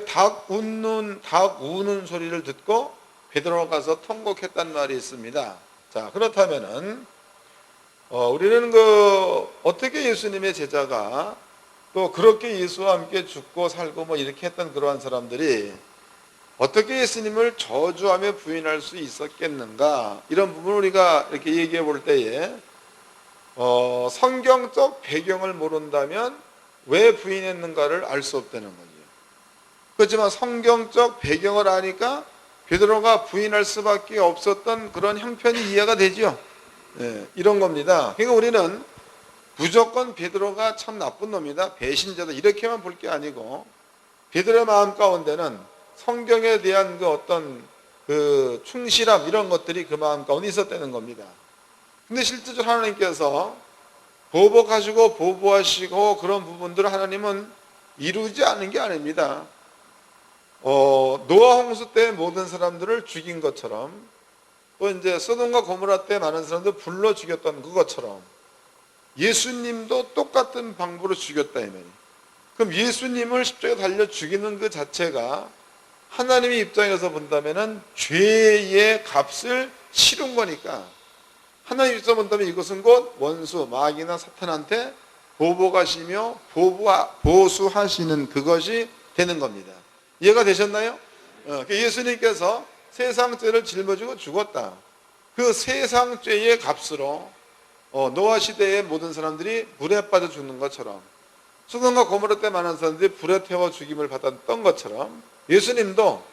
닭 우는 소리를 듣고 베드로가 가서 통곡했단 말이 있습니다. 자, 그렇다면은 우리는 어떻게 예수님의 제자가 또 그렇게 예수와 함께 죽고 살고 뭐 이렇게 했던 그러한 사람들이 어떻게 예수님을 저주하며 부인할 수 있었겠는가, 이런 부분을 우리가 이렇게 얘기해 볼 때에 성경적 배경을 모른다면 왜 부인했는가를 알 수 없다는 거죠. 그렇지만 성경적 배경을 아니까 베드로가 부인할 수밖에 없었던 그런 형편이 이해가 되죠. 네, 이런 겁니다. 그러니까 우리는 무조건 베드로가 참 나쁜 놈이다, 배신자다, 이렇게만 볼 게 아니고 베드로의 마음 가운데는 성경에 대한 그 어떤 그 충실함, 이런 것들이 그 마음 가운데 있었다는 겁니다. 근데 실제적으로 하나님께서 보복하시고 보호하시고 그런 부분들을 하나님은 이루지 않은 게 아닙니다. 노아 홍수 때 모든 사람들을 죽인 것처럼, 또 이제 소돔과 고모라 때 많은 사람들 불러 죽였던 그것처럼 예수님도 똑같은 방법으로 죽였다 이 말이에요. 그럼 예수님을 십자가에 달려 죽이는 그 자체가 하나님의 입장에서 본다면은 죄의 값을 치른 거니까, 하나님 입장에서 본다면 이것은 곧 원수 마귀나 사탄한테 보복하시며 보수하시는 그것이 되는 겁니다. 이해가 되셨나요? 예수님께서 세상 죄를 짊어지고 죽었다. 그 세상 죄의 값으로 노아 시대의 모든 사람들이 불에 빠져 죽는 것처럼, 소돔과 고모라 때 많은 사람들이 불에 태워 죽임을 받았던 것처럼 예수님도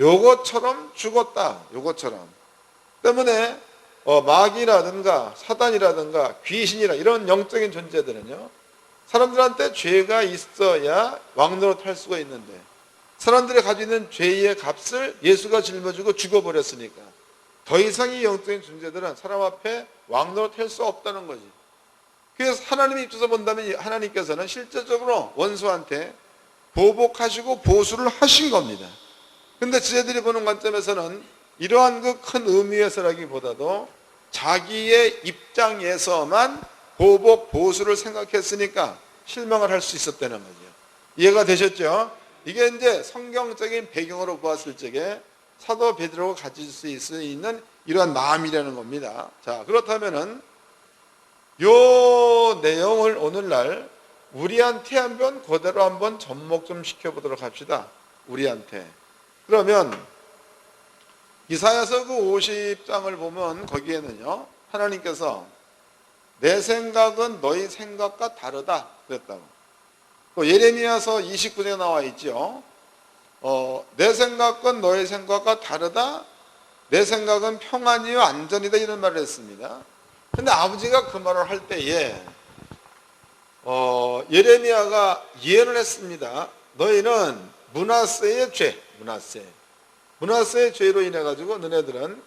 요것처럼 죽었다. 요것처럼. 때문에 마귀라든가 사단이라든가 귀신이라 이런 영적인 존재들은요, 사람들한테 죄가 있어야 왕노릇 할 수가 있는데 사람들이 가지고 있는 죄의 값을 예수가 짊어지고 죽어버렸으니까 더 이상 이 영적인 존재들은 사람 앞에 왕노릇 할 수 없다는 거지. 그래서 하나님의 입장에서 본다면 하나님께서는 실제적으로 원수한테 보복하시고 보수를 하신 겁니다. 근데 지혜들이 보는 관점에서는 이러한 그 큰 의미에서라기보다도 자기의 입장에서만 보복 보수를 생각했으니까 실망을 할 수 있었다는 거죠. 이해가 되셨죠? 이게 이제 성경적인 배경으로 보았을 적에 사도 베드로가 가질 수 있는 이러한 마음이라는 겁니다. 자, 그렇다면은 요 내용을 오늘날 우리한테 한번 그대로 한번 접목 좀 시켜보도록 합시다. 우리한테. 그러면 이사야서 그 50장을 보면 거기에는요, 하나님께서 내 생각은 너희 생각과 다르다 그랬다고. 또 예레미야서 29장에 나와 있죠. 내 생각은 너희 생각과 다르다. 내 생각은 평안이요 안전이다, 이런 말을 했습니다. 근데 아버지가 그 말을 할 때에 예레미야가 예언을 했습니다. 너희는 므낫세의 죄, 므낫세의 죄로 인해 가지고 너네들은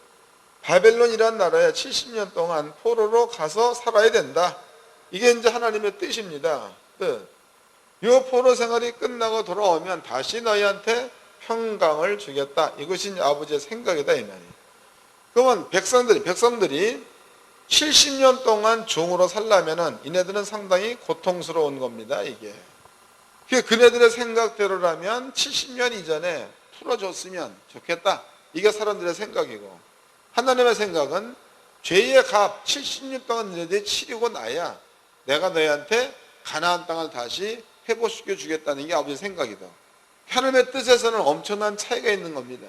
바벨론이라는 나라에 70년 동안 포로로 가서 살아야 된다. 이게 이제 하나님의 뜻입니다. 이 포로 생활이 끝나고 돌아오면 다시 너희한테 평강을 주겠다. 이것이 이제 아버지의 생각이다 이 말이에요. 그러면 백성들이 70년 동안 종으로 살려면은 이네들은 상당히 고통스러운 겁니다, 이게. 그네들의 생각대로라면 70년 이전에 풀어줬으면 좋겠다. 이게 사람들의 생각이고, 하나님의 생각은 죄의 값 70년 동안 너희들이 치르고 나야 내가 너희한테 가나안 땅을 다시 회복시켜 주겠다는 게 아버지의 생각이다. 하나님의 뜻에서는 엄청난 차이가 있는 겁니다.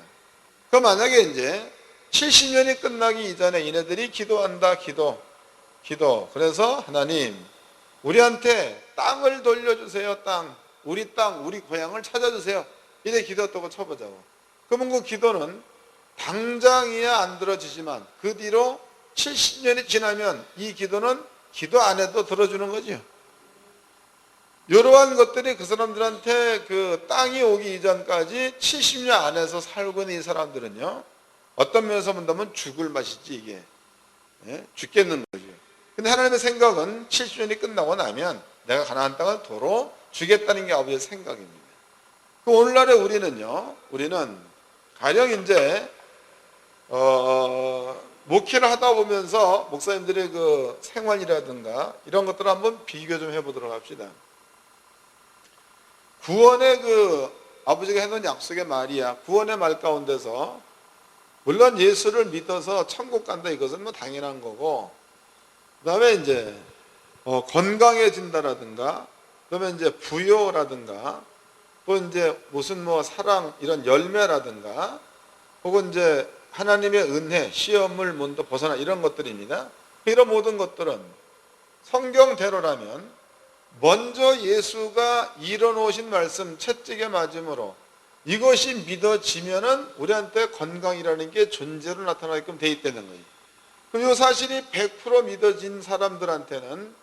그럼 만약에 이제 70년이 끝나기 이전에 이네들이 기도한다. 기도. 그래서 하나님, 우리한테 땅을 돌려주세요. 우리 고향을 찾아주세요. 이래 기도했다고 쳐보자고. 그러면 그 기도는 당장이야 안 들어지지만 그 뒤로 70년이 지나면 이 기도는 기도 안 해도 들어주는 거죠. 이러한 것들이 그 사람들한테 그 땅이 오기 이전까지 70년 안에서 살고 있는 이 사람들은요, 어떤 면에서 본다면 죽을 맛이지 이게. 예? 죽겠는 거죠. 근데 하나님의 생각은 70년이 끝나고 나면 내가 가나안 땅을 도로 주겠다는 게 아버지의 생각입니다. 그 오늘날에 우리는 가령 이제 목회를 하다 보면서 목사님들의 그 생활이라든가 이런 것들을 한번 비교 좀 해보도록 합시다. 구원의 그 아버지가 해놓은 약속의 말이야. 구원의 말 가운데서 물론 예수를 믿어서 천국 간다, 이것은 뭐 당연한 거고, 그 다음에 이제 건강해진다라든가, 그 다음에 이제 부요라든가, 또 이제 무슨 뭐 사랑 이런 열매라든가, 혹은 이제 하나님의 은혜, 시험을 먼저 벗어나 이런 것들입니다. 이런 모든 것들은 성경대로라면 먼저 예수가 이뤄놓으신 말씀 채찍에 맞음으로 이것이 믿어지면은 우리한테 건강이라는 게 존재로 나타나게끔 돼 있다는 거예요. 그럼 이 사실이 100% 믿어진 사람들한테는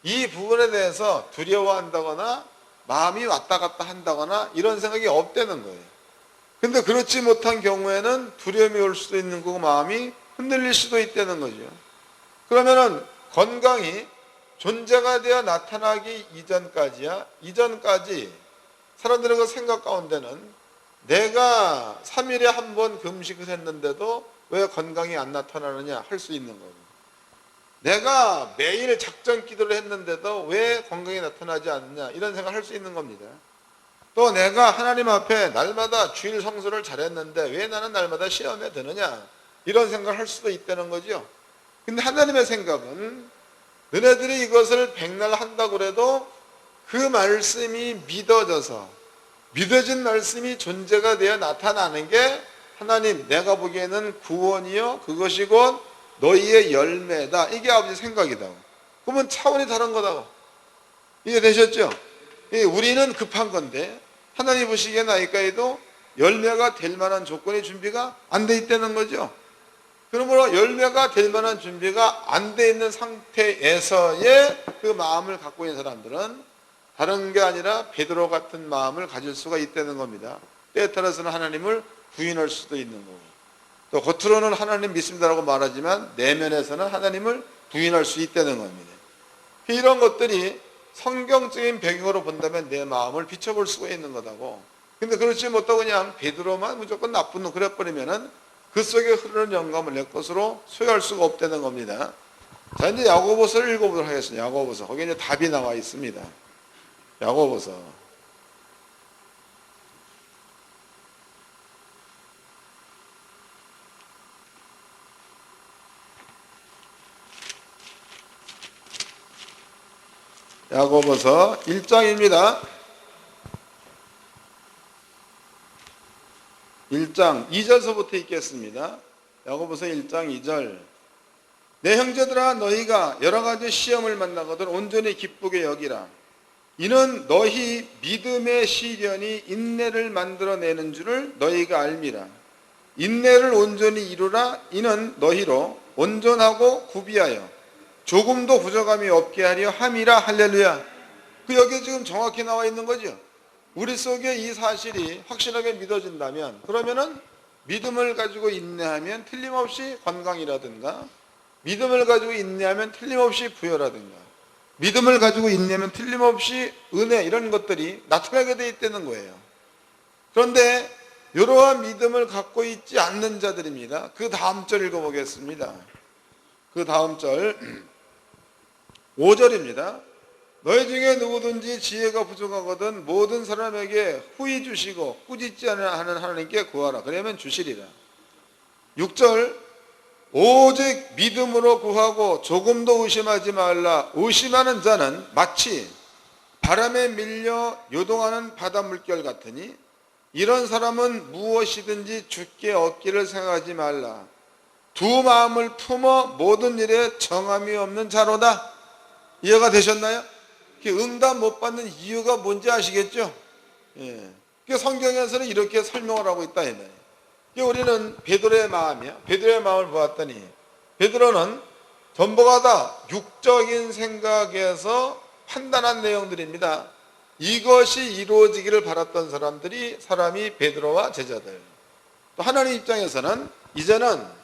이 부분에 대해서 두려워한다거나 마음이 왔다 갔다 한다거나 이런 생각이 없다는 거예요. 근데 그렇지 못한 경우에는 두려움이 올 수도 있는 거고 마음이 흔들릴 수도 있다는 거죠. 그러면은 건강이 존재가 되어 나타나기 이전까지 사람들의 그 생각 가운데는 내가 3일에 한 번 금식을 했는데도 왜 건강이 안 나타나느냐 할 수 있는 거고, 내가 매일 작전 기도를 했는데도 왜 건강이 나타나지 않느냐 이런 생각을 할 수 있는 겁니다. 또 내가 하나님 앞에 날마다 주일 성수를 잘했는데 왜 나는 날마다 시험에 드느냐 이런 생각을 할 수도 있다는 거죠. 근데 하나님의 생각은 너네들이 이것을 백날 한다고 해도 그 말씀이 믿어진 말씀이 존재가 되어 나타나는 게 하나님 내가 보기에는 구원이요 그것이 곧 너희의 열매다, 이게 아버지 생각이다. 그러면 차원이 다른 거다. 이해되셨죠? 우리는 급한 건데 하나님 보시기에 나이까지도 열매가 될 만한 조건의 준비가 안 돼 있다는 거죠. 그러므로 열매가 될 만한 준비가 안 돼 있는 상태에서의 그 마음을 갖고 있는 사람들은 다른 게 아니라 베드로 같은 마음을 가질 수가 있다는 겁니다. 때에 따라서는 하나님을 부인할 수도 있는 거고, 또 겉으로는 하나님 믿습니다라고 말하지만 내면에서는 하나님을 부인할 수 있다는 겁니다. 이런 것들이 성경적인 배경으로 본다면 내 마음을 비춰볼 수가 있는 거다고. 근데 그렇지 못하고 그냥 베드로만 무조건 나쁜 놈 그래버리면은 그 속에 흐르는 영감을 내 것으로 소유할 수가 없다는 겁니다. 자, 이제 야고보서를 읽어보도록 하겠습니다. 야고보서. 거기에 이제 답이 나와 있습니다. 야고보서. 야고보서 1장입니다. 1장 2절서부터 읽겠습니다. 야고보서 1장 2절. 내 형제들아, 너희가 여러 가지 시험을 만나거든 온전히 기쁘게 여기라. 이는 너희 믿음의 시련이 인내를 만들어내는 줄을 너희가 알미라. 인내를 온전히 이루라. 이는 너희로 온전하고 구비하여 조금도 부족함이 없게 하려 함이라. 할렐루야. 여기 지금 정확히 나와 있는 거죠. 우리 속에 이 사실이 확실하게 믿어진다면, 그러면은 믿음을 가지고 인내하면 틀림없이 건강이라든가, 믿음을 가지고 인내하면 틀림없이 부여라든가, 믿음을 가지고 인내하면 틀림없이 은혜, 이런 것들이 나타나게 돼 있다는 거예요. 그런데 이러한 믿음을 갖고 있지 않는 자들입니다. 그 다음 절 읽어보겠습니다. 그 다음 절 5절입니다. 너희 중에 누구든지 지혜가 부족하거든 모든 사람에게 후히 주시고 꾸짖지 않는 하나님께 구하라. 그러면 주시리라. 6절. 오직 믿음으로 구하고 조금도 의심하지 말라. 의심하는 자는 마치 바람에 밀려 요동하는 바다 물결 같으니 이런 사람은 무엇이든지 주께 얻기를 생각하지 말라. 두 마음을 품어 모든 일에 정함이 없는 자로다. 이해가 되셨나요? 응답 못 받는 이유가 뭔지 아시겠죠? 예. 성경에서는 이렇게 설명을 하고 있다. 우리는 베드로의 마음이야. 베드로의 마음을 보았더니 베드로는 전부가 다 육적인 생각에서 판단한 내용들입니다. 이것이 이루어지기를 바랐던 사람이 베드로와 제자들. 또 하나님 입장에서는 이제는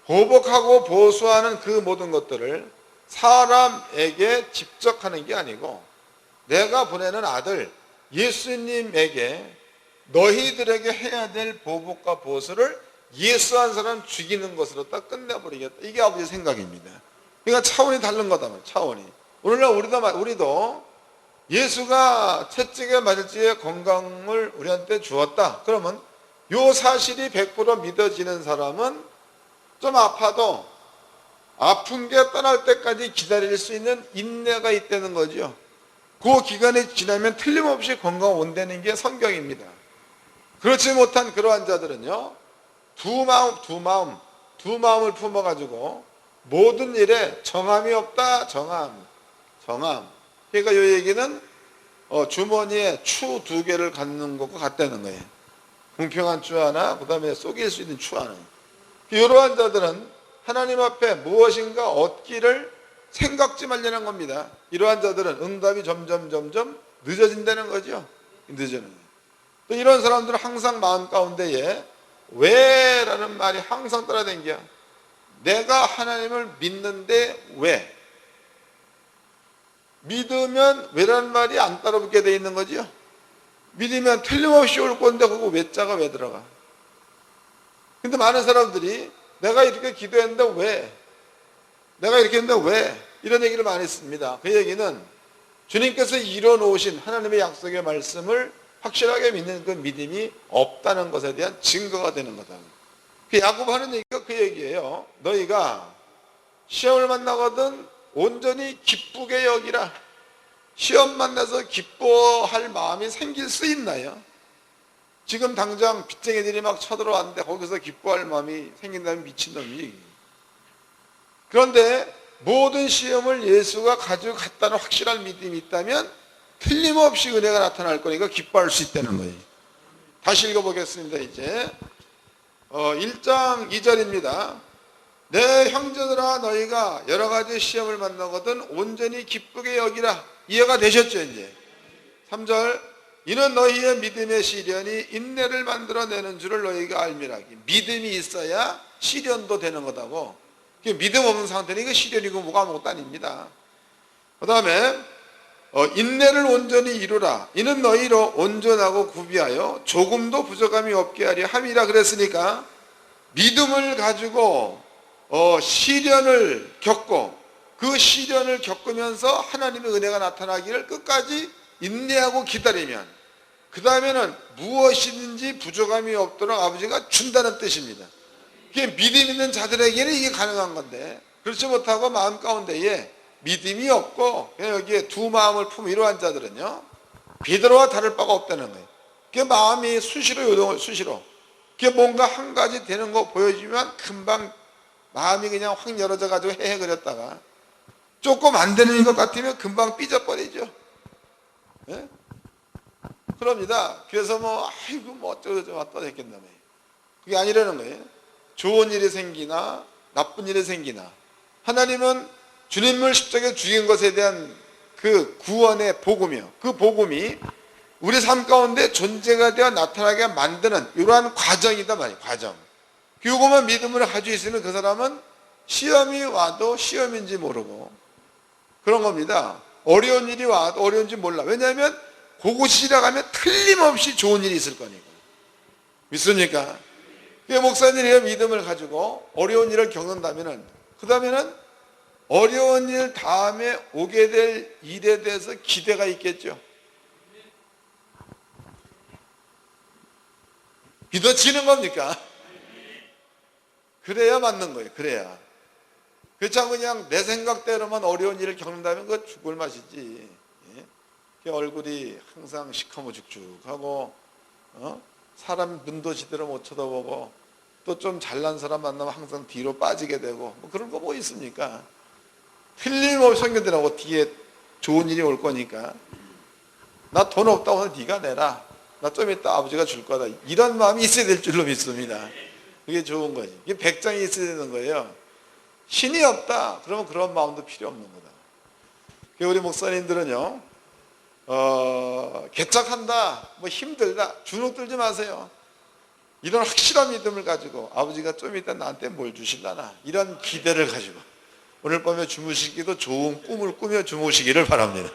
보복하고 보수하는 그 모든 것들을 사람에게 직접 하는 게 아니고 내가 보내는 아들 예수님에게 너희들에게 해야 될 보복과 보수를 예수 한 사람 죽이는 것으로 딱 끝내버리겠다. 이게 아버지 생각입니다. 그러니까 차원이 다른 거다. 차원이. 오늘날 우리도 예수가 채찍에 맞을지에 건강을 우리한테 주었다. 그러면 요 사실이 100% 믿어지는 사람은 좀 아파도 아픈 게 떠날 때까지 기다릴 수 있는 인내가 있다는 거죠. 그 기간이 지나면 틀림없이 건강 온다는 게 성경입니다. 그렇지 못한 그러한 자들은요, 두 마음을 품어가지고 모든 일에 정함이 없다. 정함. 그러니까 이 얘기는 주머니에 추 2개를 갖는 것과 같다는 거예요. 공평한 추 하나, 그 다음에 속일 수 있는 추 하나. 이러한 자들은 하나님 앞에 무엇인가 얻기를 생각지 말라는 겁니다. 이러한 자들은 응답이 점점 늦어진다는 거죠. 늦어지는. 또 이런 사람들은 항상 마음 가운데에 왜? 라는 말이 항상 따라다녀. 내가 하나님을 믿는데 왜? 믿으면 왜라는 말이 안 따라붙게 돼 있는 거죠. 믿으면 틀림없이 올 건데 그거 왜자가 왜 들어가? 근데 많은 사람들이 내가 이렇게 기도했는데 왜? 내가 이렇게 했는데 왜? 이런 얘기를 많이 했습니다. 그 얘기는 주님께서 이뤄놓으신 하나님의 약속의 말씀을 확실하게 믿는 그 믿음이 없다는 것에 대한 증거가 되는 거다. 그 야고보 하는 얘기가 그 얘기예요. 너희가 시험을 만나거든 온전히 기쁘게 여기라. 시험 만나서 기뻐할 마음이 생길 수 있나요? 지금 당장 빚쟁이들이 막 쳐들어왔는데 거기서 기뻐할 마음이 생긴다면 미친놈이. 그런데 모든 시험을 예수가 가지고 갔다는 확실한 믿음이 있다면 틀림없이 은혜가 나타날 거니까 기뻐할 수 있다는 거예요. 다시 읽어보겠습니다. 이제 1장 2절입니다. 내 형제들아 너희가 여러 가지 시험을 만나거든 온전히 기쁘게 여기라. 이해가 되셨죠? 이제 3절 이는 너희의 믿음의 시련이 인내를 만들어내는 줄을 너희가 알미라. 믿음이 있어야 시련도 되는 거다고. 믿음 없는 상태는 이거 시련이고 뭐가 아무것도 아닙니다. 그 다음에 인내를 온전히 이루라. 이는 너희로 온전하고 구비하여 조금도 부족함이 없게 하려 함이라 그랬으니까 믿음을 가지고 시련을 겪고 그 시련을 겪으면서 하나님의 은혜가 나타나기를 끝까지 인내하고 기다리면 그 다음에는 무엇이든지 부족함이 없도록 아버지가 준다는 뜻입니다. 그게 믿음 있는 자들에게는 이게 가능한 건데 그렇지 못하고 마음 가운데에 믿음이 없고 여기에 두 마음을 품은 이러한 자들은요 베드로와 다를 바가 없다는 거예요. 그게 마음이 수시로 요동을 수시로 그게 뭔가 한 가지 되는 거 보여주면 금방 마음이 그냥 확 열어져 가지고 헤헤거렸다가 조금 안 되는 것 같으면 금방 삐져버리죠. 네? 그럽니다. 그래서 아이고 어쩌고 왔다 됐겠나 봐요. 그게 아니라는 거예요. 좋은 일이 생기나 나쁜 일이 생기나 하나님은 주님을 십자가에 죽인 것에 대한 그 구원의 복음이요. 그 복음이 우리 삶 가운데 존재가 되어 나타나게 만드는 이러한 과정이다 말이에요. 과정. 그것만 믿음을 가지고 있으면 그 사람은 시험이 와도 시험인지 모르고 그런 겁니다. 어려운 일이 와도 어려운지 몰라. 왜냐하면 그곳이 지나가면 틀림없이 좋은 일이 있을 거니까. 믿습니까? 목사님이 믿음을 가지고 어려운 일을 겪는다면 그 다음에는 어려운 일 다음에 오게 될 일에 대해서 기대가 있겠죠. 믿어지는 겁니까? 그래야 맞는 거예요. 그래야. 그렇지 않고 그냥 내 생각대로만 어려운 일을 겪는다면 그거 죽을 맛이지. 예? 얼굴이 항상 시커멓죽죽하고 사람 눈도 제대로 못 쳐다보고 또 좀 잘난 사람 만나면 항상 뒤로 빠지게 되고 그런 거 뭐 있습니까? 틀림없이 성경들하고 뒤에 좋은 일이 올 거니까 나 돈 없다고 하면 네가 내라. 나 좀 이따 아버지가 줄 거다. 이런 마음이 있어야 될 줄로 믿습니다. 그게 좋은 거지. 이게 백장이 있어야 되는 거예요. 신이 없다. 그러면 그런 마음도 필요 없는 거다. 우리 목사님들은요. 개척한다, 뭐 힘들다, 주눅 들지 마세요. 이런 확실한 믿음을 가지고 아버지가 좀 이따 나한테 뭘 주실라나, 이런 기대를 가지고 오늘 밤에 주무시기도 좋은 꿈을 꾸며 주무시기를 바랍니다.